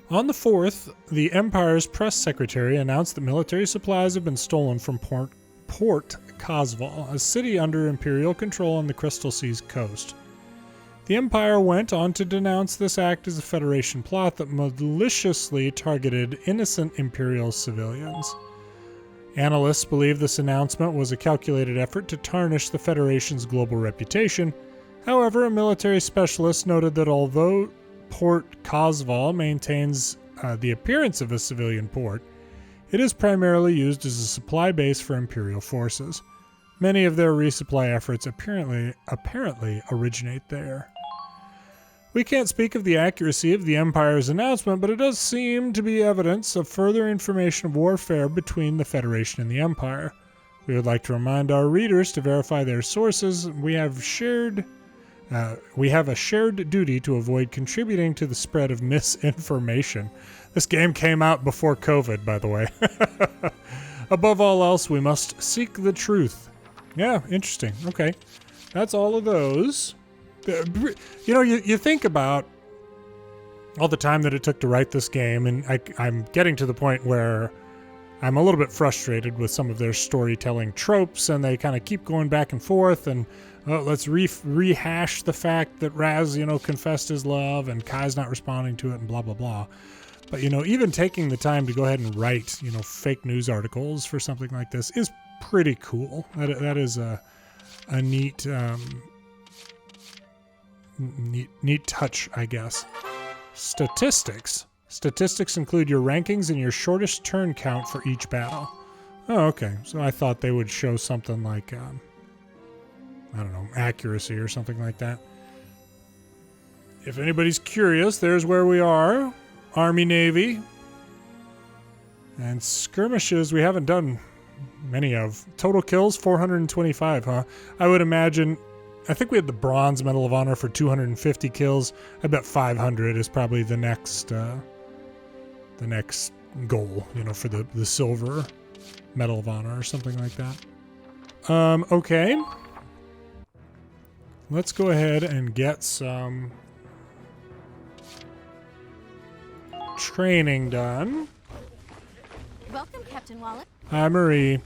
On the 4th, the Empire's press secretary announced that military supplies have been stolen from Port Cosval, a city under Imperial control on the Crystal Sea's coast. The Empire went on to denounce this act as a Federation plot that maliciously targeted innocent Imperial civilians. Analysts believe this announcement was a calculated effort to tarnish the Federation's global reputation. However, a military specialist noted that although Port Kozval maintains the appearance of a civilian port, it is primarily used as a supply base for Imperial forces. Many of their resupply efforts apparently originate there. We can't speak of the accuracy of the Empire's announcement, but it does seem to be evidence of further information of warfare between the Federation and the Empire. We would like to remind our readers to verify their sources. We have a shared duty to avoid contributing to the spread of misinformation. This game came out before COVID, by the way. Above all else, we must seek the truth. Yeah, interesting. Okay. That's all of those. You know, you think about all the time that it took to write this game, and I'm getting to the point where I'm a little bit frustrated with some of their storytelling tropes, and they kind of keep going back and forth, and let's rehash the fact that Raz, confessed his love, and Kai's not responding to it, and blah, blah, blah. But, even taking the time to go ahead and write, fake news articles for something like this is pretty cool. That is a neat... Neat touch, I guess. Statistics. Statistics include your rankings and your shortest turn count for each battle. Oh, okay. So I thought they would show something like, I don't know, accuracy or something like that. If anybody's curious, there's where we are. Army, Navy. And skirmishes we haven't done many of. Total kills, 425, huh? I would imagine... I think we had the Bronze Medal of Honor for 250 kills. I bet 500 is probably the next goal, for the Silver Medal of Honor or something like that. Okay. Let's go ahead and get some training done. Welcome, Captain Wallet. Hi, Marie.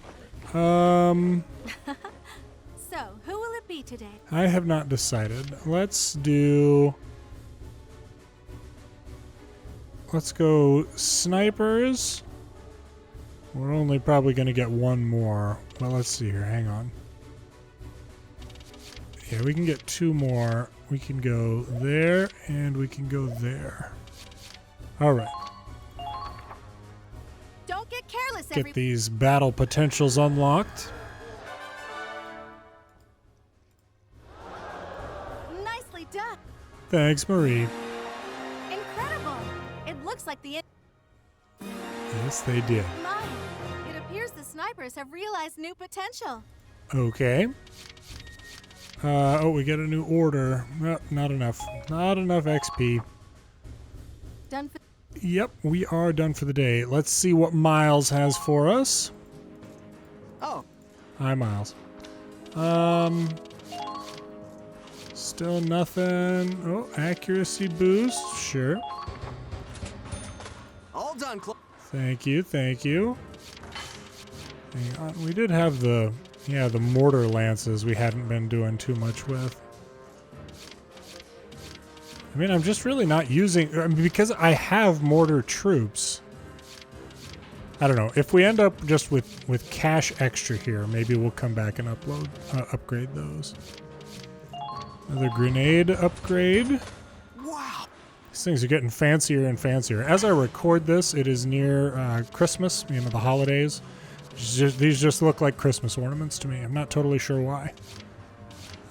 So, who will it be today? I have not decided. Let's go snipers. We're only probably going to get one more. Well, let's see here. Hang on. Yeah, we can get two more. We can go there, and we can go there. All right. Don't get careless, Get these battle potentials unlocked. Nicely done. Thanks, Marie. Incredible. It looks like the... Yes, they did. My, it appears the snipers have realized new potential. Okay. We get a new order. Well, not enough. Not enough XP. Done for... Yep, we are done for the day. Let's see what Miles has for us. Oh. Hi, Miles. Still nothing. Oh, accuracy boost. Sure. All done, Thank you, thank you. Hang on. We did have the mortar lances we hadn't been doing too much with. I mean, I'm just really not using... because I have mortar troops. I don't know. If we end up just with cash extra here, maybe we'll come back and upgrade those. Another grenade upgrade. Wow! These things are getting fancier and fancier. As I record this, it is near Christmas, the holidays. These just look like Christmas ornaments to me. I'm not totally sure why.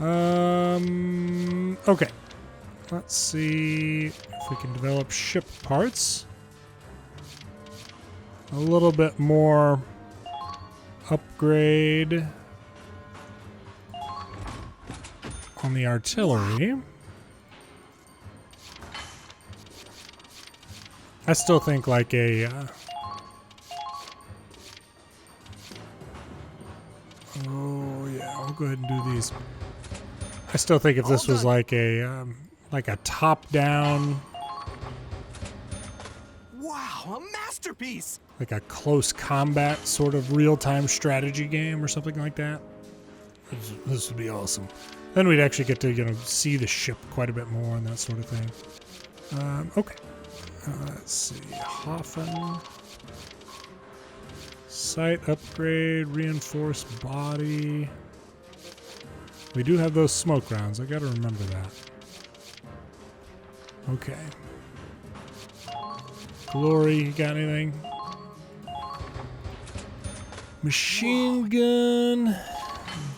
Okay. Let's see if we can develop ship parts. A little bit more upgrade on the artillery. I still think like a... oh yeah, I'll go ahead and do these. I still think if this was like a top-down... Wow, a masterpiece! Like a close combat sort of real-time strategy game or something like that. This would be awesome. Then we'd actually get to, you know, see the ship quite a bit more and that sort of thing. Okay. Let's see. Hoffen. Sight upgrade, reinforced body. We do have those smoke rounds. I gotta remember that. Okay. Glory, you got anything? Machine gun.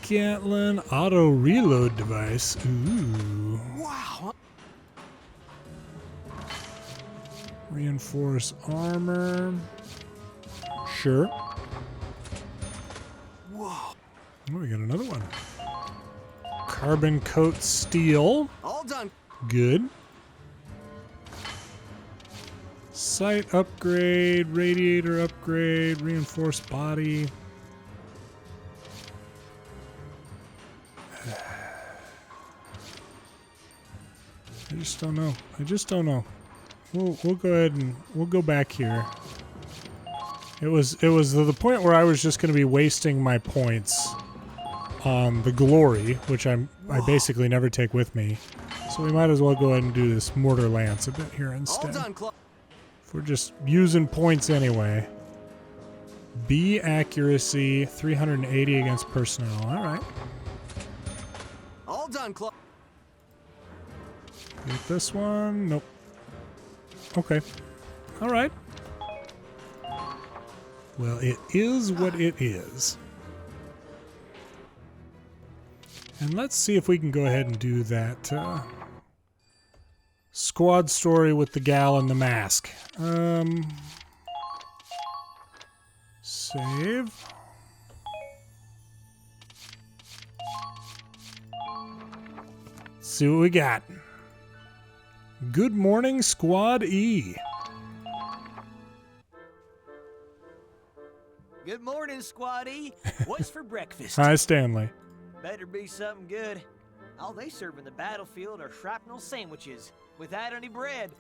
Gatlin auto reload device. Ooh. Wow. Reinforce armor. Sure. Whoa. Oh, we got another one. Carbon coat steel. All done. Good. Sight upgrade, radiator upgrade, reinforced body. I just don't know. I just don't know. We'll go ahead and we'll go back here. It was the point where I was just going to be wasting my points on the glory, which I basically never take with me. So we might as well go ahead and do this mortar lance a bit here instead. All done, If we're just using points anyway. B accuracy, 380 against personnel. All right. All done, Clark. Get this one. Nope. Okay. All right. Well, it is what it is. And let's see if we can go ahead and do that squad story with the gal in the mask. Save. See what we got. Good morning, Squad E. Good morning, Squad E. What's for breakfast? Hi, Stanley. Better be something good. All they serve in the battlefield are shrapnel sandwiches without any bread.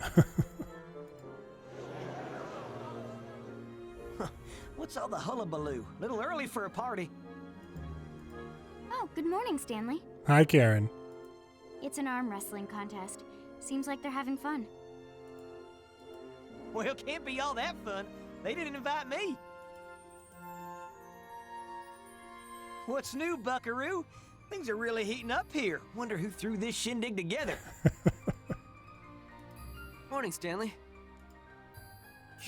What's all the hullabaloo? Little early for a party. Oh, good morning, Stanley. Hi, Karen. It's an arm wrestling contest. Seems like they're having fun. Well, can't be all that fun. They didn't invite me. What's new, buckaroo? Things are really heating up here. Wonder who threw this shindig together. Morning, Stanley.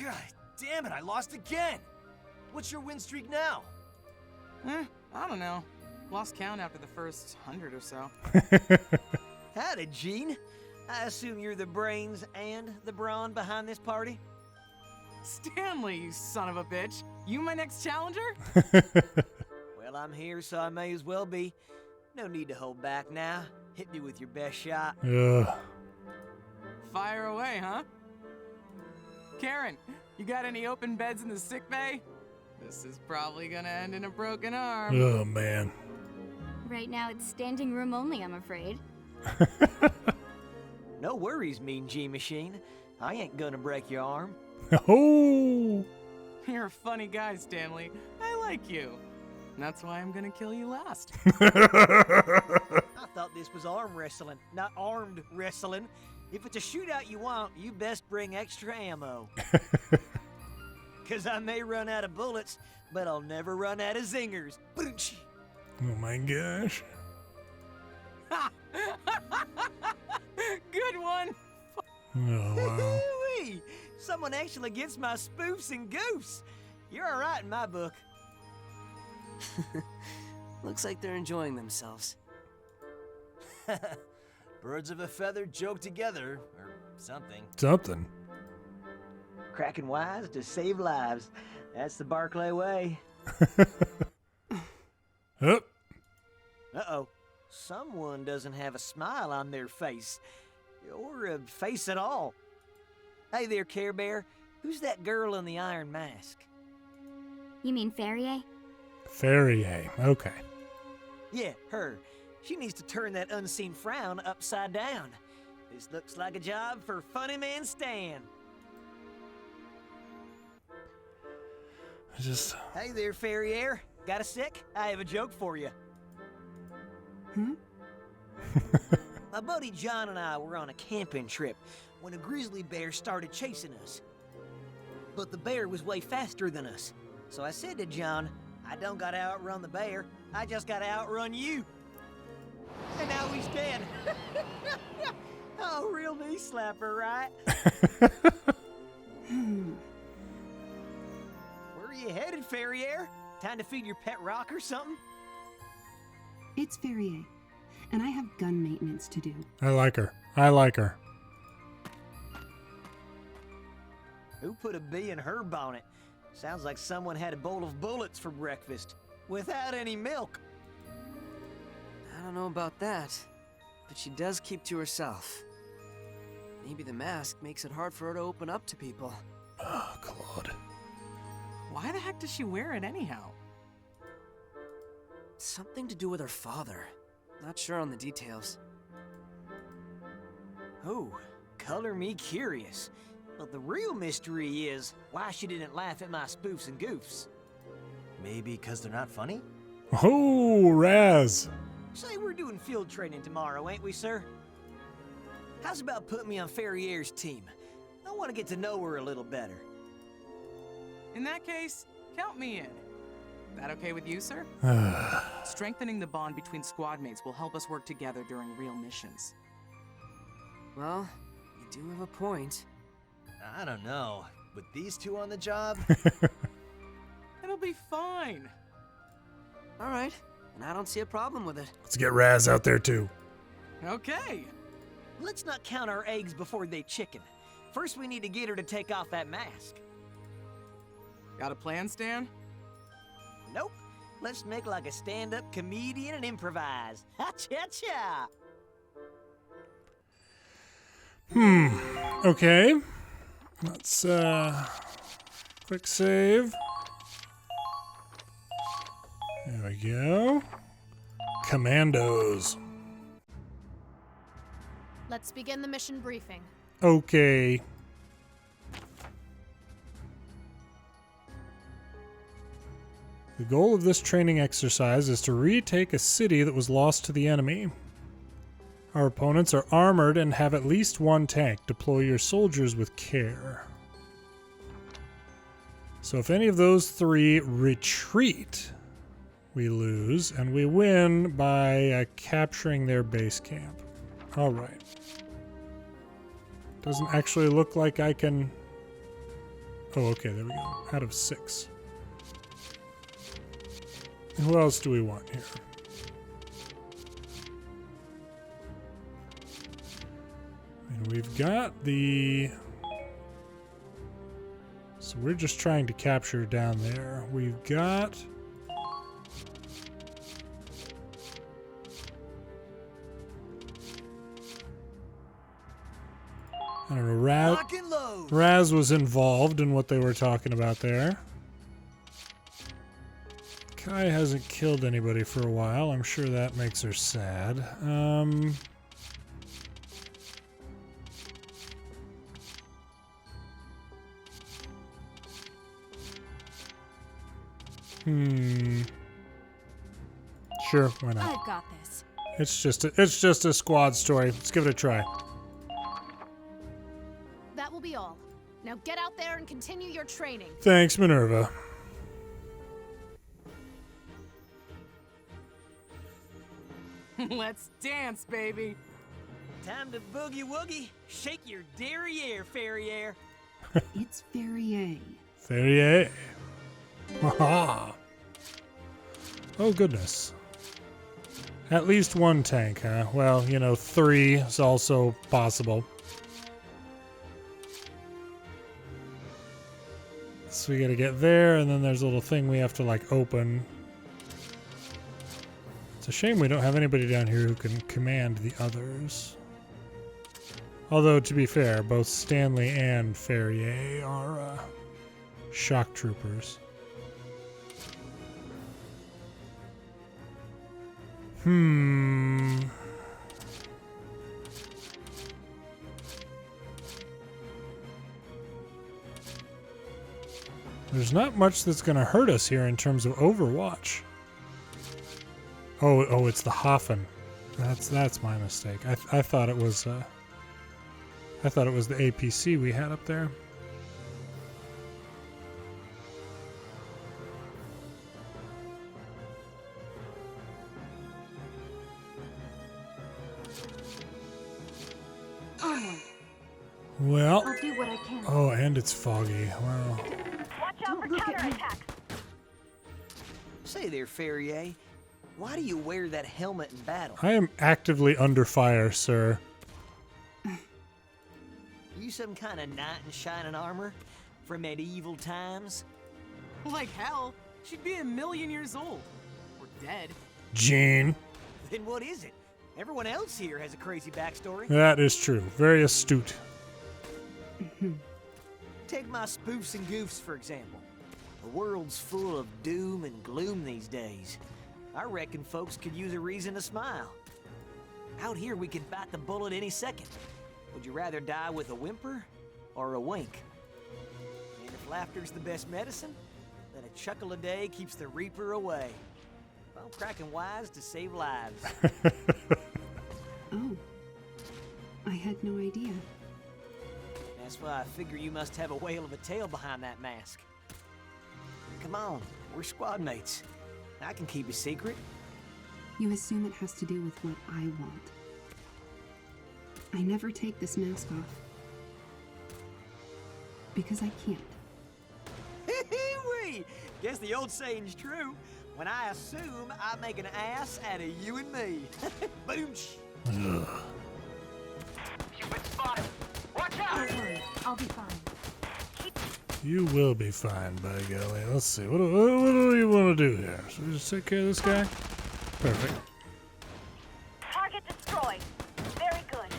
God damn it, I lost again. What's your win streak now? I don't know. Lost count after the first 100 or so. Howdy, Gene. I assume you're the brains and the brawn behind this party? Stanley, you son of a bitch. You my next challenger? Well, I'm here, so I may as well be. No need to hold back now. Hit me with your best shot. Fire away, huh? Karen, you got any open beds in the sick bay? This is probably gonna end in a broken arm. Oh, man. Right now it's standing room only, I'm afraid. No worries, Mean G-Machine. I ain't gonna break your arm. Oh! You're a funny guy, Stanley. I like you. That's why I'm gonna kill you last. I thought this was arm wrestling, not armed wrestling. If it's a shootout you want, you best bring extra ammo. Cause I may run out of bullets, but I'll never run out of zingers. Oh my gosh. Good one. Oh, wow. Wee! Someone actually gets my spoofs and goofs. You're all right in my book. Looks like they're enjoying themselves. Birds of a feather joke together, or something. Something. Cracking wise to save lives. That's the Barclay way. Oh. Uh-oh. Someone doesn't have a smile on their face. Or a face at all. Hey there, Care Bear. Who's that girl in the iron mask? You mean Ferrier? Ferrier. Okay. Yeah, her. She needs to turn that unseen frown upside down. This looks like a job for Funny Man Stan. Hey there, Ferrier. Got a sec? I have a joke for you. My buddy John and I were on a camping trip when a grizzly bear started chasing us. But the bear was way faster than us. So I said to John, I don't gotta outrun the bear, I just gotta outrun you. And now he's dead. Oh, real knee slapper, right? Where are you headed, Ferrier? Time to feed your pet rock or something? It's Ferrier, and I have gun maintenance to do. I like her. I like her. Who put a bee in her bonnet? Sounds like someone had a bowl of bullets for breakfast, without any milk. I don't know about that, but she does keep to herself. Maybe the mask makes it hard for her to open up to people. Oh, Claude. Why the heck does she wear it anyhow? Something to do with her father. Not sure on the details. Oh, color me curious. But the real mystery is why she didn't laugh at my spoofs and goofs. Maybe because they're not funny? Oh, Raz. Say we're doing field training tomorrow, ain't we, sir? How's about putting me on Ferrier's team? I want to get to know her a little better. In that case, count me in. That okay with you, sir? Strengthening the bond between squad mates will help us work together during real missions. Well, you do have a point. I don't know. With these two on the job? It'll be fine. All right, and I don't see a problem with it. Let's get Raz out there, too. Okay. Let's not count our eggs before they chicken. First, we need to get her to take off that mask. Got a plan, Stan? Nope. Let's make like a stand-up comedian and improvise. Ha-cha-cha! Okay. Let's, quick save. There we go. Commandos. Let's begin the mission briefing. Okay. The goal of this training exercise is to retake a city that was lost to the enemy. Our opponents are armored and have at least one tank. Deploy your soldiers with care. So if any of those three retreat, we lose, and we win by capturing their base camp. All right. Doesn't actually look like I can... Oh, okay, there we go. Out of 6. And who else do we want here? And we've got the... So we're just trying to capture down there. We've got... I don't know, Raz was involved in what they were talking about there. Kai hasn't killed anybody for a while. I'm sure that makes her sad. Sure, why not? I've got this. It's just a squad story. Let's give it a try. That will be all. Now get out there and continue your training. Thanks, Minerva. Let's dance, baby. Time to boogie-woogie. Shake your derriere, Ferrier. It's Ferrier. Ferrier. Haha. Oh, goodness. At least one tank, huh? Well, you know, 3 is also possible. So we gotta get there, and then there's a little thing we have to, like, open. It's a shame we don't have anybody down here who can command the others. Although, to be fair, both Stanley and Ferrier are shock troopers. There's not much that's going to hurt us here in terms of Overwatch. Oh, it's the Hafen. That's my mistake. I thought it was the APC we had up there. Well, I'll do what I can. oh, and it's foggy. Wow. Watch out for counterattacks. Say there, Ferrier. Why do you wear that helmet in battle? I am actively under fire, sir. You some kind of knight in shining armor from medieval times? Like hell. She'd be 1,000,000 years old. Or dead. Gene. Then what is it? Everyone else here has a crazy backstory. That is true. Very astute. Take my spoofs and goofs, for example. The world's full of doom and gloom these days. I reckon folks could use a reason to smile. Out here, we could bite the bullet any second. Would you rather die with a whimper or a wink? And if laughter's the best medicine, then a chuckle a day keeps the reaper away. I'm cracking wise to save lives. Oh. I had no idea. That's why I figure you must have a whale of a tail behind that mask. Come on, we're squad mates. I can keep a secret. You assume it has to do with what I want. I never take this mask off. Because I can't. Hee-wee! Guess the old saying's true. When I assume, I make an ass out of you and me. Boom! You've been spotted. Watch out! Don't worry, I'll be fine. You will be fine, by golly. Let's see. What do we want to do here? So we just take care of this guy? Perfect. Target destroyed. Very good.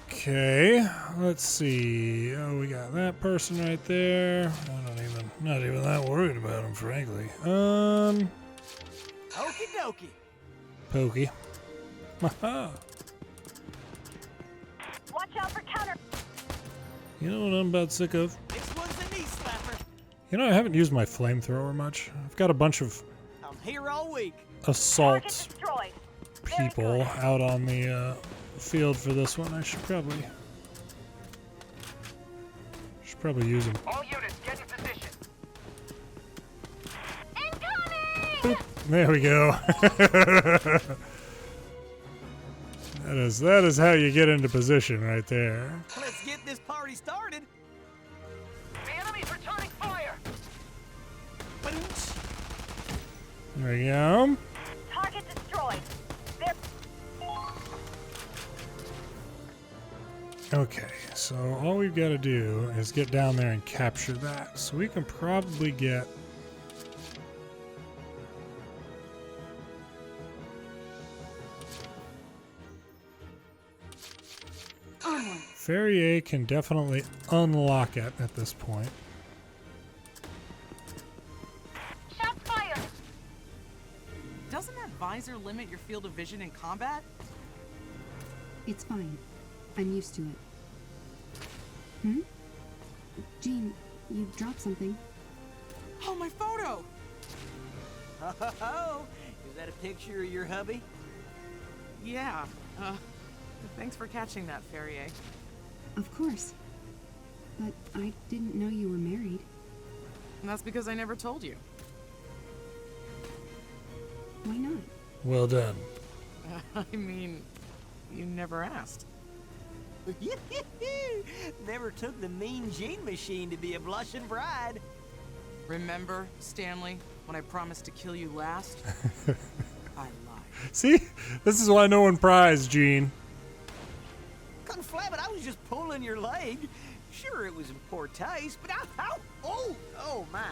Okay, let's see. Oh, we got that person right there. I'm not even that worried about him, frankly. Okie dokie. Pokey. Haha. Watch out for counter. You know what I'm about sick of? This one's a knee slapper. You know, I haven't used my flamethrower much. I've got a bunch of I'm here all week. assault people out on the field for this one. I should probably use them. All units, get in position. Boop. There we go. That is how you get into position right there. Let's get this party started. The enemy's returning fire. There we go. Target destroyed. There. Okay, so all we've got to do is get down there and capture that. So we can probably get... Ferrier can definitely unlock it at this point. Shots fired. Doesn't that visor limit your field of vision in combat? It's fine. I'm used to it. Hmm? Jean, you dropped something. Oh, my photo! Oh, is that a picture of your hubby? Yeah. Thanks for catching that, Ferrier. Of course. But I didn't know you were married. And that's because I never told you. Why not? Well done. I mean, you never asked. Never took the mean gene machine to be a blushing bride. Remember, Stanley, when I promised to kill you last? I lied. See? This is why no one pries, Gene. Conflab it, I was just pulling your leg. Sure, it was in poor taste, but oh my.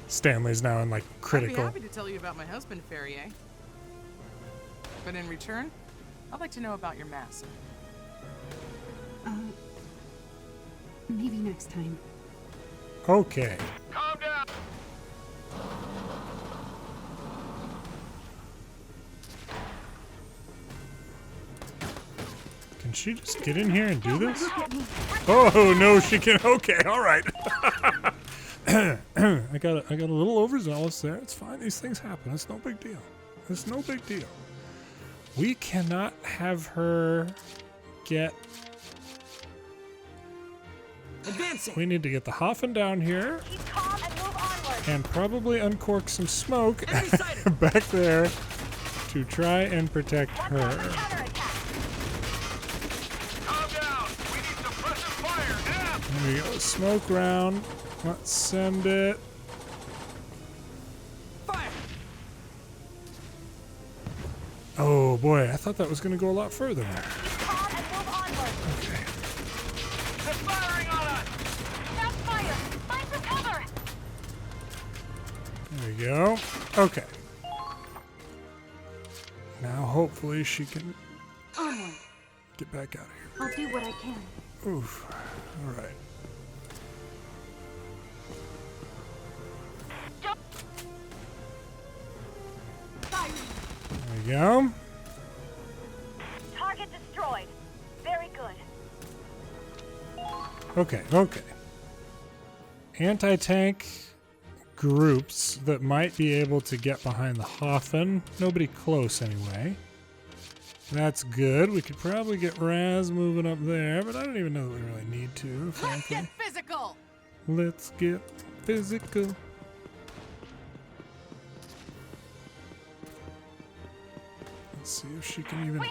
Stanley's now in, like, critical. I'd be happy to tell you about my husband, Ferrier. But in return, I'd like to know about your mask. Maybe next time. Okay. Calm down. Can she just get in here and do this? Oh, no, she can. Okay, all right. I got a little overzealous there. It's fine. These things happen. It's no big deal. It's no big deal. We cannot have her get... Advancing. We need to get the Hoffen down here. Keep calm and move onward. And probably uncork some smoke back there to try and protect her. Calm down. We need suppressive fire now. There we go. Smoke round. Let's send it. Fire. Oh boy, I thought that was going to go a lot further. Keep calm and move onward. Okay. They're firing on us. Now fire. Find for cover. There we go. Okay. Now hopefully she can Onward. get back out of here. I'll do what I can. Oof. All right. Fire. There we go. Target destroyed. Very good. Okay, okay. Anti-tank groups that might be able to get behind the Hoffen. Nobody close anyway. That's good. We could probably get Raz moving up there, but I don't even know that we really need to, frankly. Let's get physical. Let's get physical. Let's see if she can even...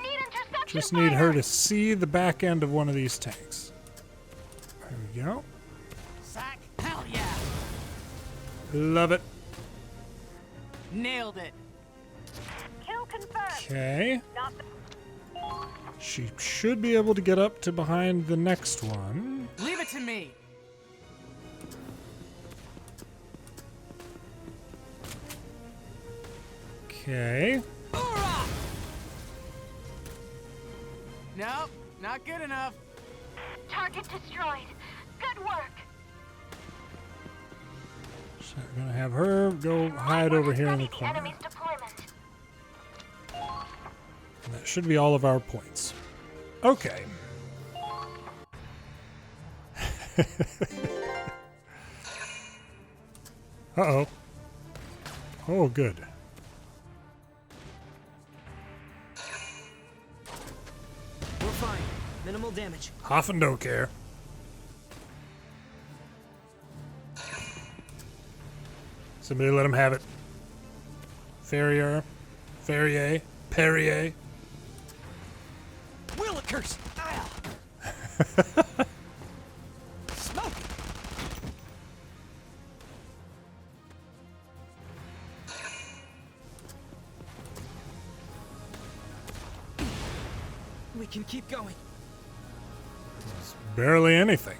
Just need her to see the back end of one of these tanks. There we go. Sack. Hell yeah. Love it. Nailed it. Kill confirmed. Okay. Not She should be able to get up to behind the next one. Leave it to me. Okay. Nope, not good enough. target destroyed. Good work. So we're gonna have her go hide over here in the corner. Enemy's deployment. And that should be all of our points. Okay. Uh-oh. Oh, good. We're fine. Minimal damage. Hoffen don't care. Somebody let him have it. Ferrier. Ferrier. Perrier. Willikers! Ah! Smoke! We can keep going. Barely anything.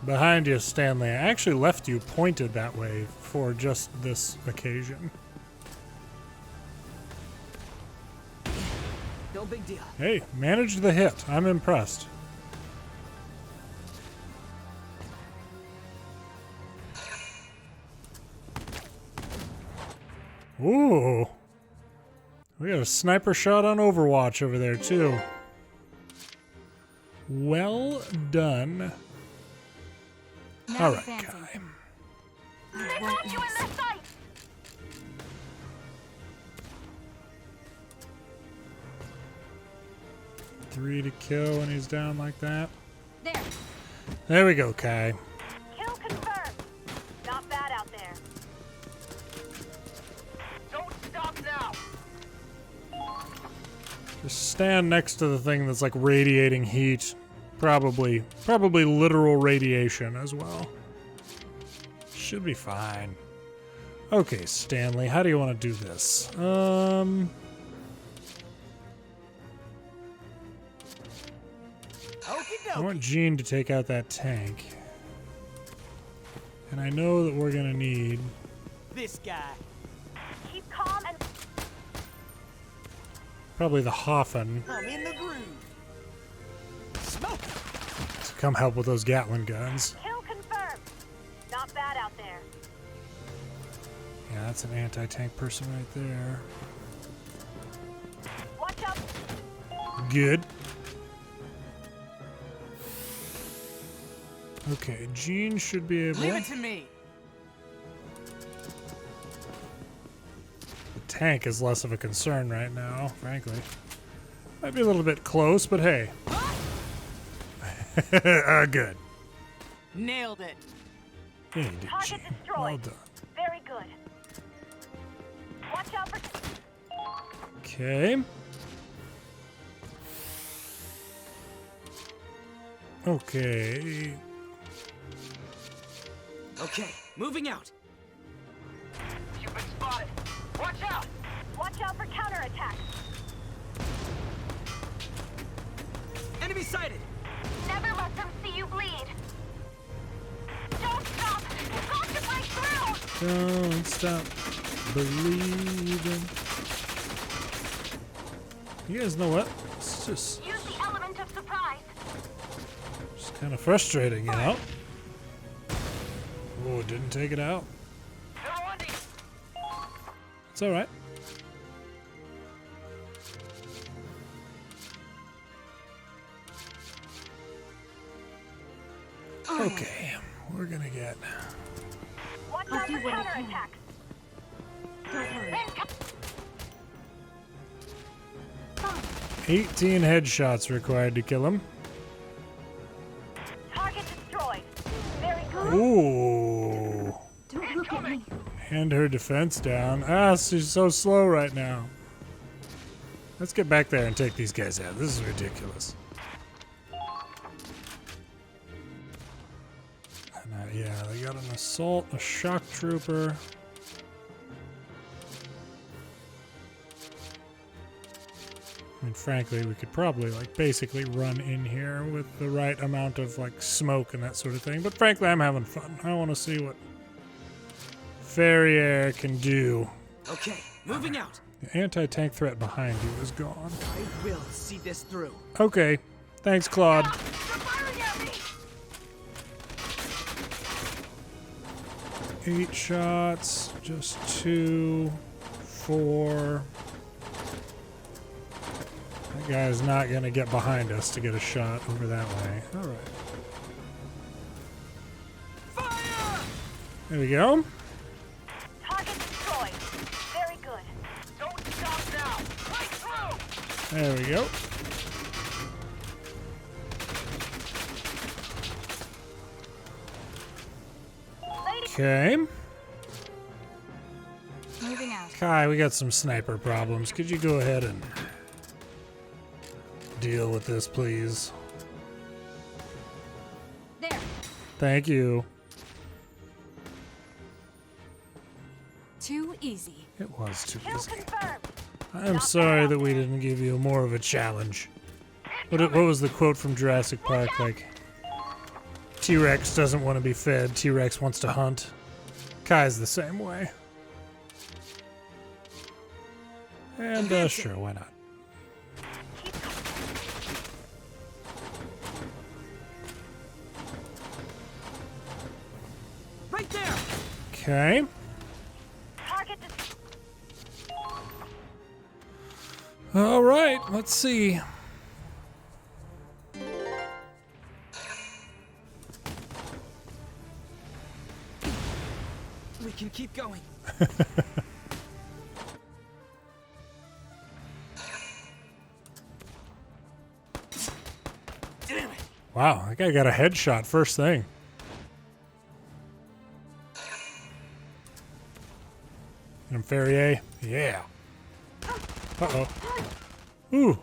Behind you, Stanley. I actually left you pointed that way for just this occasion. No big deal. Hey, managed the hit. I'm impressed. Ooh. We got a sniper shot on Overwatch over there, too. Well done. Now All right, advancing. Kai. They got you in their sight. Three to kill when he's down like that. There. There we go, Kai. Kill confirmed. Not bad out there. Don't stop now. Just stand next to the thing that's like radiating heat. Probably literal radiation as well. Should be fine. Okay, Stanley, how do you want to do this? I want Jean to take out that tank. And I know that we're gonna need This guy. Keep calm and probably the Hoffen I'm in the groove. Smoke! to come help with those Gatling guns. kill confirmed. Not bad out there. Yeah, that's an anti-tank person right there. Watch out. Good. Okay, Jean should be able... Leave it to me. The tank is less of a concern right now, frankly. Might be a little bit close, but hey. Good. Nailed it. Yeah, you did, Target Jean. destroyed. Well done. Very good. Watch out for... Okay. Okay. Okay, moving out. You've been spotted. Watch out! Watch out for counterattacks. Enemy sighted. Never let them see you bleed. Don't stop! You've got to break through! Don't stop believing. You guys know what? It's just Use the element of surprise. kind of frustrating, you know? Oh, didn't take it out. It's alright. Okay, we're gonna get... Watch out for counterattacks. Don't worry. 18 headshots required to kill him. Target destroyed. Very good. Ooh. Don't look at me. And her defense down. Ah, she's so slow right now. Let's get back there and take these guys out. This is ridiculous. And, yeah, they got an assault, a shock trooper. I mean, frankly, we could probably, like, basically run in here with the right amount of, like, smoke and that sort of thing. But frankly, I'm having fun. I want to see what Ferrier can do. Okay, moving out. The anti-tank threat behind you is gone. I will see this through. Okay. Thanks, Claude. They're firing at me! 8 shots. Just 2. 4. That guy's not going to get behind us to get a shot over that way. All right. Fire! There we go. Target destroyed. Very good. Don't stop now. Right through! There we go. Okay. Moving out. Kai, we got some sniper problems. Could you go ahead and deal with this, please? There. Thank you. Too easy. It was too Kill easy. confirmed. I'm sorry that we didn't give you more of a challenge. What was the quote from Jurassic Park? Like, T-Rex doesn't want to be fed, T-Rex wants to hunt. Kai's the same way. And, sure, why not? Right there. Okay. Target All right, let's see. We can keep going. Damn it. Wow, that guy got a headshot first thing. And Ferrier, yeah. Uh-oh. Ooh.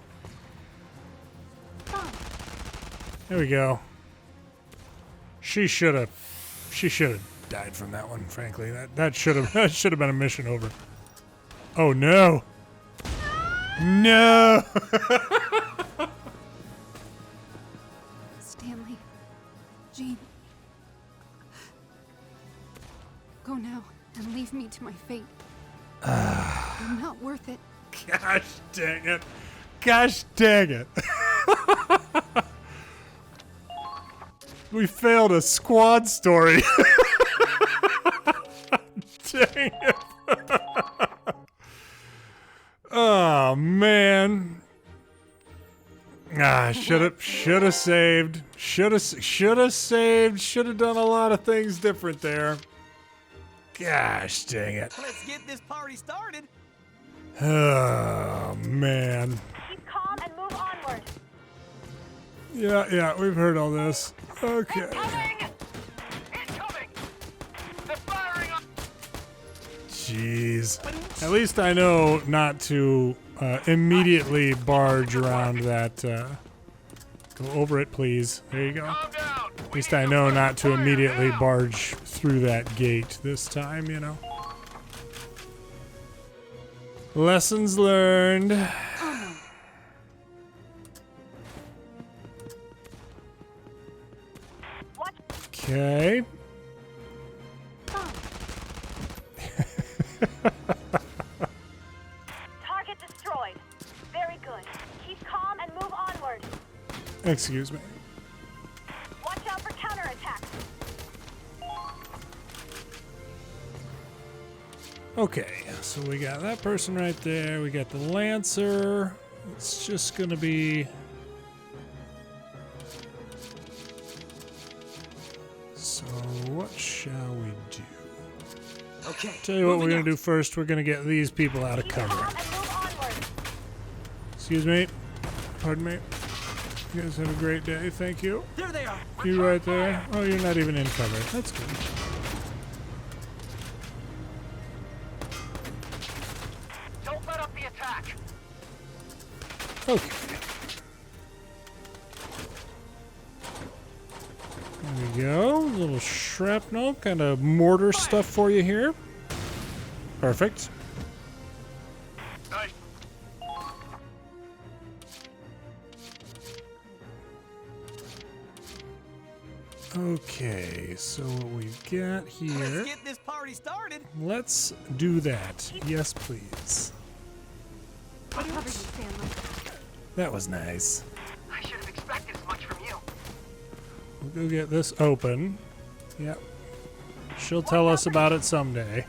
There we go. She should have died from that one, frankly. That should have been a mission over. Oh no. No. Stanley. Jean. Go now and leave me to my fate. I'm not worth it. Gosh dang it. Gosh dang it. We failed a squad story. Dang it. Oh, man. Gosh Should have saved. Should have saved. Should have done a lot of things different there. Gosh dang it. Let's get this party started. Oh man. Keep calm and move onward. Yeah, we've heard all this. Okay. Incoming! They're firing up! Jeez. At least I know not to immediately barge around that. Go over it, please. There you go. At least I know not to immediately barge through that gate this time, you know. Lessons learned. Okay. Target destroyed. Very good. Keep calm and move onward. Excuse me. Watch out for counterattacks. Okay, so we got that person right there. We got the Lancer. It's just gonna be... So what shall we do? Okay. Tell you what we're gonna do first. We're gonna get these people out of cover. Excuse me. Pardon me. You guys have a great day. Thank you. There they are. You right there? Oh, you're not even in cover. That's good. Don't let up the attack. Okay. There we go. A little shrapnel, kind of mortar stuff for you here. Perfect. Nice. Okay, so what we've got here. Let's get this party started. Let's do that. Yes, please. I'll cover you, Stanley. That was nice. I should have expected as much from you. We'll go get this open. Yep. She'll tell us about it someday.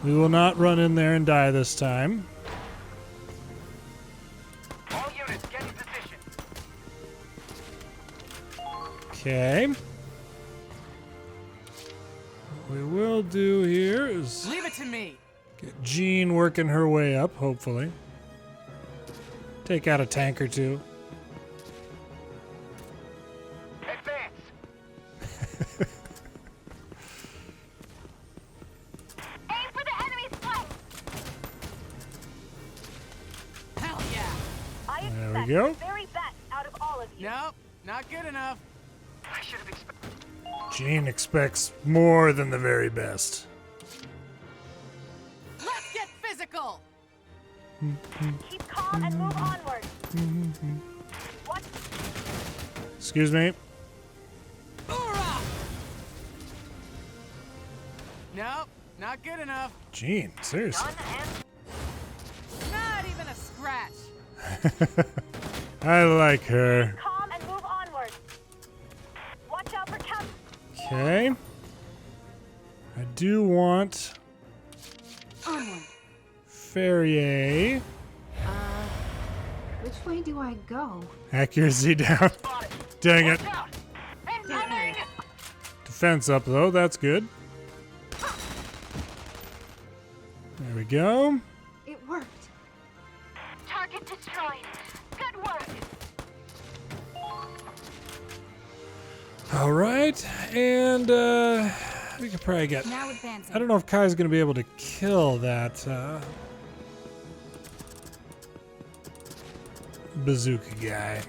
We will not run in there and die this time. All units, get in position. Okay. What we will do here is Leave it to me. get Jean working her way up, hopefully. Take out a tank or two. Aim for the enemy's flank. Hell yeah. I There we expect go. the very best out of all of you. Nope, not good enough. I should have expected. Jean expects more than the very best. Let's get physical. Keep calm and move onward. What? Excuse me. Hoorah! Nope, not good enough. Jean, seriously. Not even a scratch. I like her. Calm and move onward. Watch out for counter. Okay. I do want Onward. Ferrier. Which way do I go? Accuracy down. Dang it. Incoming! Defense up though, that's good. There we go. It worked. Target destroyed. Good work. All right, and we could probably get. Now advancing. I don't know if Kai's gonna be able to kill that bazooka guy.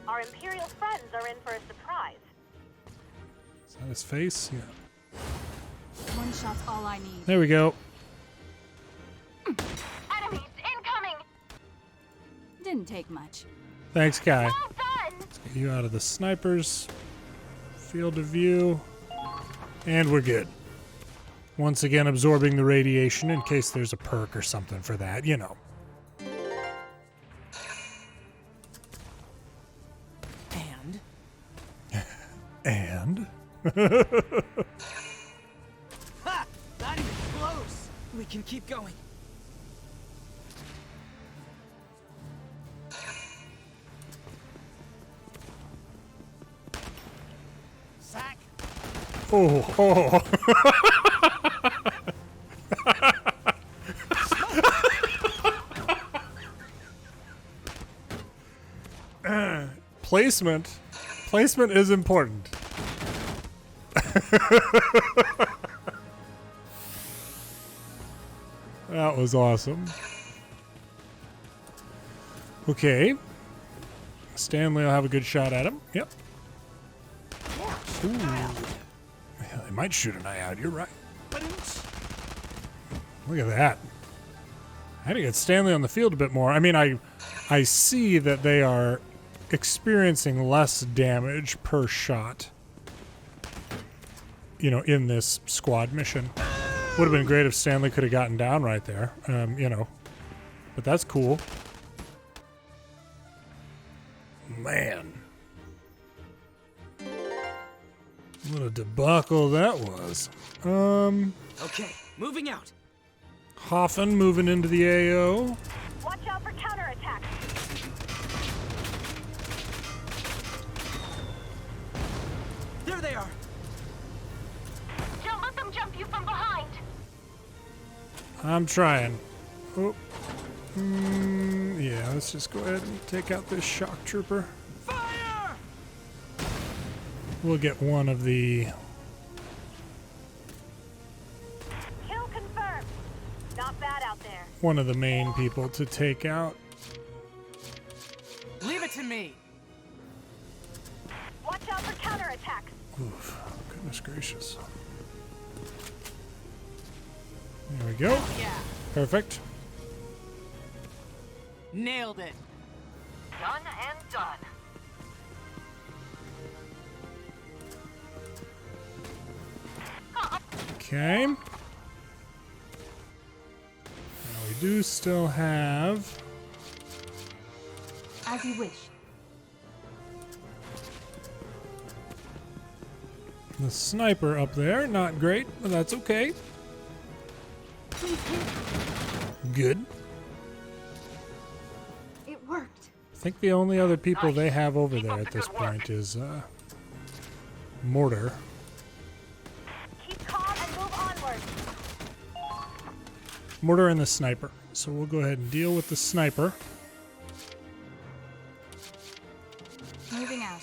Our Imperial friends are in for a surprise. Is that his face? Yeah. One shot's all I need. There we go. Enemies incoming! Didn't take much. Thanks, Kai. Well done! Let's get you out of the sniper's field of view. And we're good. Once again, absorbing the radiation in case there's a perk or something for that, you know. And? Ha! Not even close. We can keep going. Oh. Placement. Placement is important. That was awesome. Okay. Stanley will have a good shot at him. Yep. Ooh. Yeah, they might shoot an eye out. You're right. Look at that. I had to get Stanley on the field a bit more. I mean, I see that they are experiencing less damage per shot, you know, in this squad mission. Would have been great if Stanley could have gotten down right there, you know, but that's cool. Man. What a debacle that was. Okay, moving out. Hoffen moving into the AO. Watch out for counterattacks. There they are. Don't let them jump you from behind. I'm trying. Oh. Yeah, let's just go ahead and take out this shock trooper. Fire! We'll get one of the... Kill confirmed. Not bad out there. one of the main people to take out. Leave it to me. Watch out for counterattacks. Oof, goodness gracious. There we go. Yeah. Perfect. Nailed it. Done and done. Okay. Now we do still have... As you wish. the sniper up there. Not great, but that's okay. Good. It worked. I think the only other people they have over there at this point is Mortar. Keep calm and move onward. Mortar and the sniper. So we'll go ahead and deal with the sniper. Moving out.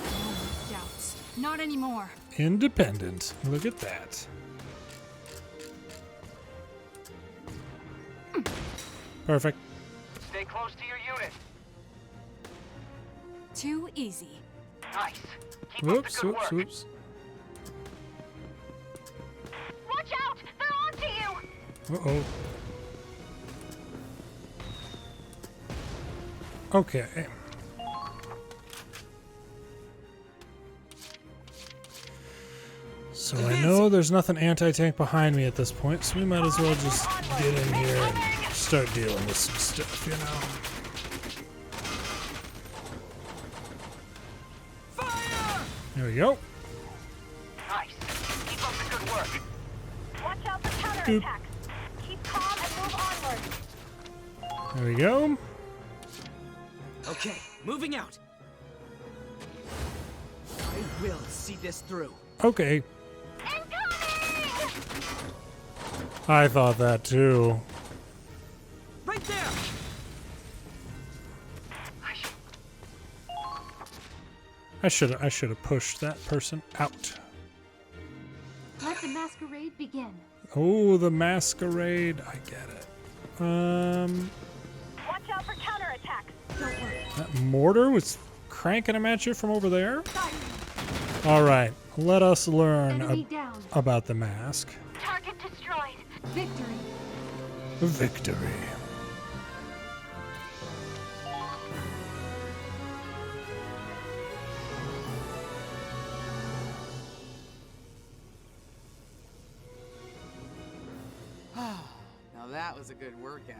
No doubts. Not anymore. Independent. Look at that. Perfect. Stay close to your unit. Too easy. Nice. Keep Whoops, up the good whoops, work. whoops. Watch out! They're onto you! Uh-oh. Okay. So I know there's nothing anti-tank behind me at this point, so we might as well just get in here and start dealing with some stuff, you know. Fire! There we go. Nice. Keep up the good work. Watch out for Boop. counterattacks. Keep calm and move onward. There we go. Okay, moving out. I will see this through. Okay. I thought that too. Right there. I should have pushed that person out. Let the masquerade begin. Oh, the masquerade. I get it. Watch out for counterattacks. Don't worry. That mortar was cranking them at you from over there? All right, let us learn Enemy down. about the mask. Target destroyed. Victory. Victory. Now that was a good workout.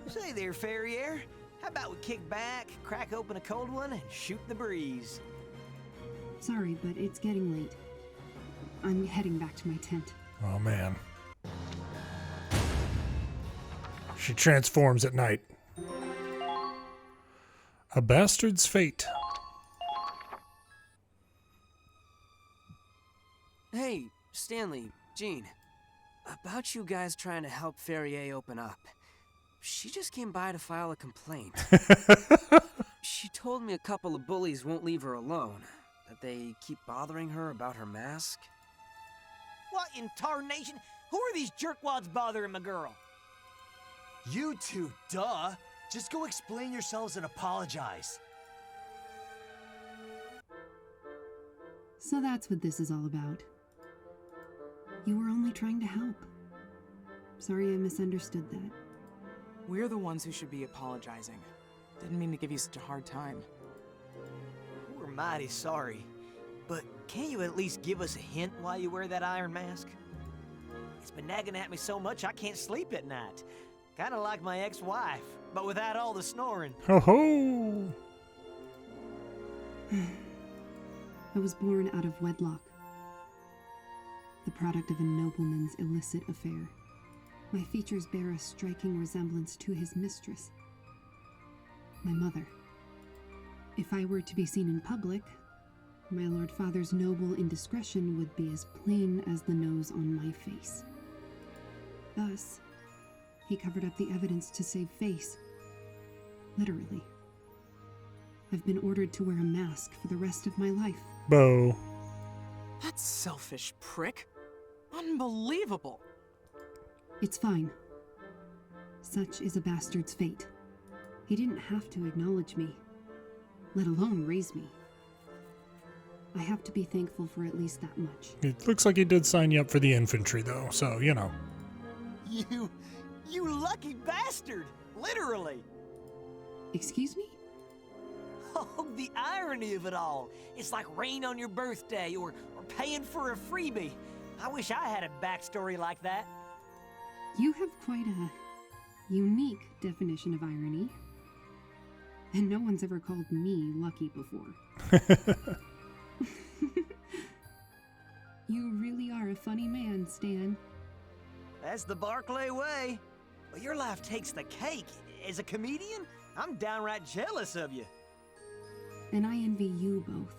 Say there, Ferrier. How about we kick back, crack open a cold one, and shoot the breeze? Sorry, but it's getting late. I'm heading back to my tent. Oh, man. She transforms at night. A bastard's fate. Stanley, Jean, about you guys trying to help Ferrier open up. She just came by to file a complaint. She told me a couple of bullies won't leave her alone, that they keep bothering her about her mask. What in tarnation? Who are these jerkwads bothering my girl? You two, duh! Just go explain yourselves and apologize. So that's what this is all about. You were only trying to help. Sorry I misunderstood that. We're the ones who should be apologizing. Didn't mean to give you such a hard time. We're mighty sorry. But can't you at least give us a hint why you wear that iron mask? It's been nagging at me so much I can't sleep at night. Kinda like my ex-wife, but without all the snoring. Ho ho! I was born out of wedlock, the product of a nobleman's illicit affair. My features bear a striking resemblance to his mistress, my mother. If I were to be seen in public, my lord father's noble indiscretion would be as plain as the nose on my face. Thus, he covered up the evidence to save face. Literally. I've been ordered to wear a mask for the rest of my life. Bo. That selfish prick. Unbelievable. It's fine. Such is a bastard's fate. He didn't have to acknowledge me, let alone raise me. I have to be thankful for at least that much. It looks like he did sign you up for the infantry, though, so, you know. You lucky bastard! Literally! Excuse me? Oh, the irony of it all. It's like rain on your birthday or paying for a freebie. I wish I had a backstory like that. You have quite a unique definition of irony. And no one's ever called me lucky before. You really are a funny man, Stan. That's the Barclay way. Well, your life takes the cake. As a comedian, I'm downright jealous of you. And I envy you both.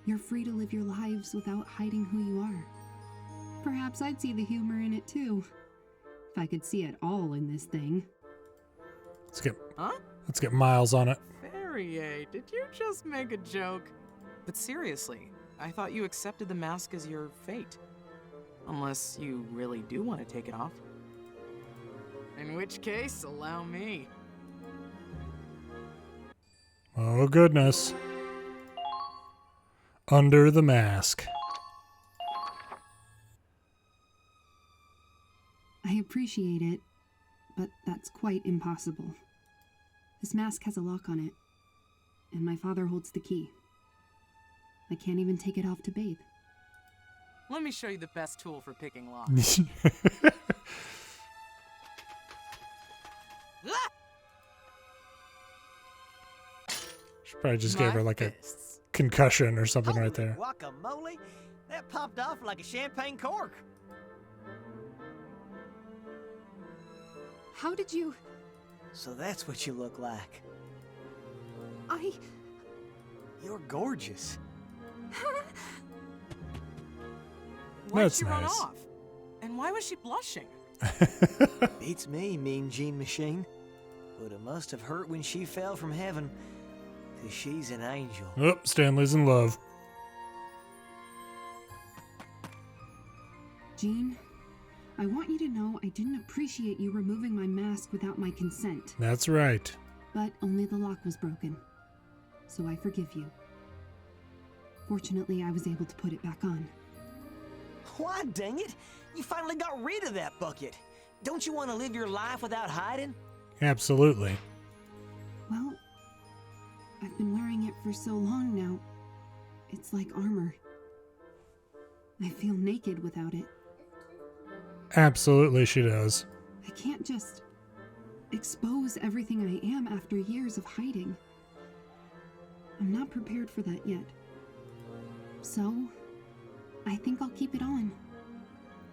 You're free to live your lives without hiding who you are. Perhaps I'd see the humor in it too. If I could see it all in this thing. Let's get Miles on it. Ferrier, did you just make a joke? But seriously, I thought you accepted the mask as your fate. Unless you really do want to take it off. In which case, allow me. Oh, goodness. Under the mask. I appreciate it, but that's quite impossible. This mask has a lock on it, and my father holds the key. I can't even take it off to bathe. Let me show you the best tool for picking locks. She probably just gave her like a concussion or something right there. Guacamole? That popped off like a champagne cork. How did you... So that's what you look like. I... You're gorgeous. Why'd That's she run nice. off? And why was she blushing? Beats me, Mean Gene Machine. But it must have hurt when she fell from heaven. 'Cause she's an angel. Oh, Stanley's in love. Jean, I want you to know I didn't appreciate you removing my mask without my consent. That's right. But only the lock was broken. So I forgive you. Fortunately, I was able to put it back on. Why, dang it? You finally got rid of that bucket. Don't you want to live your life without hiding? Absolutely. Well, I've been wearing it for so long now. It's like armor. I feel naked without it. Absolutely she does. I can't just expose everything I am after years of hiding. I'm not prepared for that yet. So, I think I'll keep it on.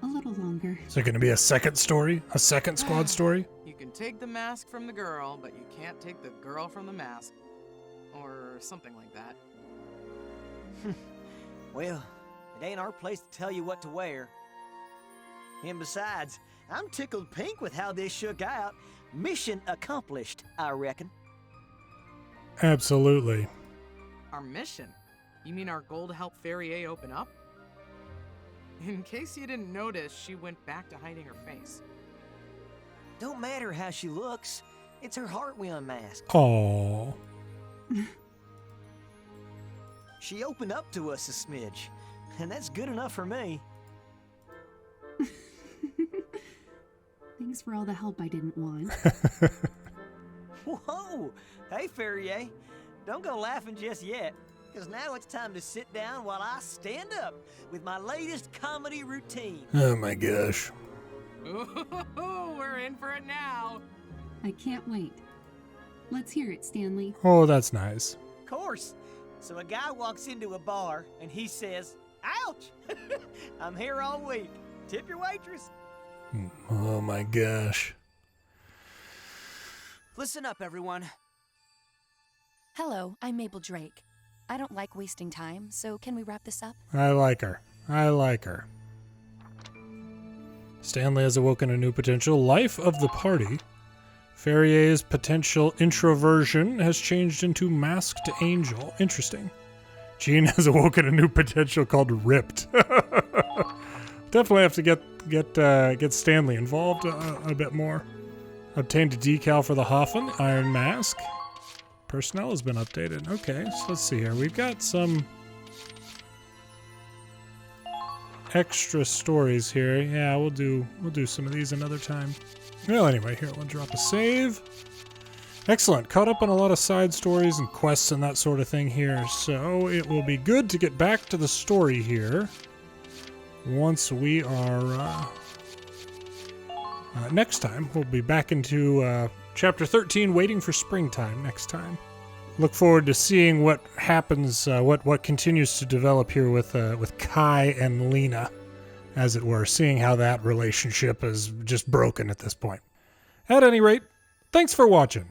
A little longer. Is there going to be a second story? A second squad story? You can take the mask from the girl, but you can't take the girl from the mask. Or something like that. Well, It ain't our place to tell you what to wear. And besides, I'm tickled pink with how this shook out. Mission accomplished, I reckon. Absolutely. Our mission? You mean our goal to help Ferrier open up? In case you didn't notice, she went back to hiding her face. Don't matter how she looks. It's her heart we unmasked. Aww. She opened up to us a smidge, and that's good enough for me. Thanks for all the help I didn't want. Whoa! Hey, Ferrier. Don't go laughing just yet, because now it's time to sit down while I stand up with my latest comedy routine. Oh my gosh. Ooh, we're in for it now. I can't wait. Let's hear it, Stanley. Oh, that's nice. Of course. So a guy walks into a bar and he says, "Ouch! I'm here all week. Tip your waitress." Oh my gosh. Listen up, everyone. Hello, I'm Mabel Drake. I don't like wasting time, so can we wrap this up? I like her. I like her. Stanley has awoken a new potential. Life of the party. Ferrier's potential introversion has changed into masked angel. Interesting. Jean has awoken a new potential called ripped. Definitely have to get Stanley involved a bit more. Obtained a decal for the Hoffen Iron Mask. Personnel has been updated. Okay, so let's see here. We've got some extra stories here. Yeah, we'll do some of these another time. Well, anyway, here, we'll drop a save. Excellent. Caught up on a lot of side stories and quests and that sort of thing here, so it will be good to get back to the story here once we are... next time, we'll be back into Chapter 13, Waiting for Springtime next time. Look forward to seeing what happens, what continues to develop here with Kai and Lena, as it were, seeing how that relationship is just broken at this point. At any rate, thanks for watching.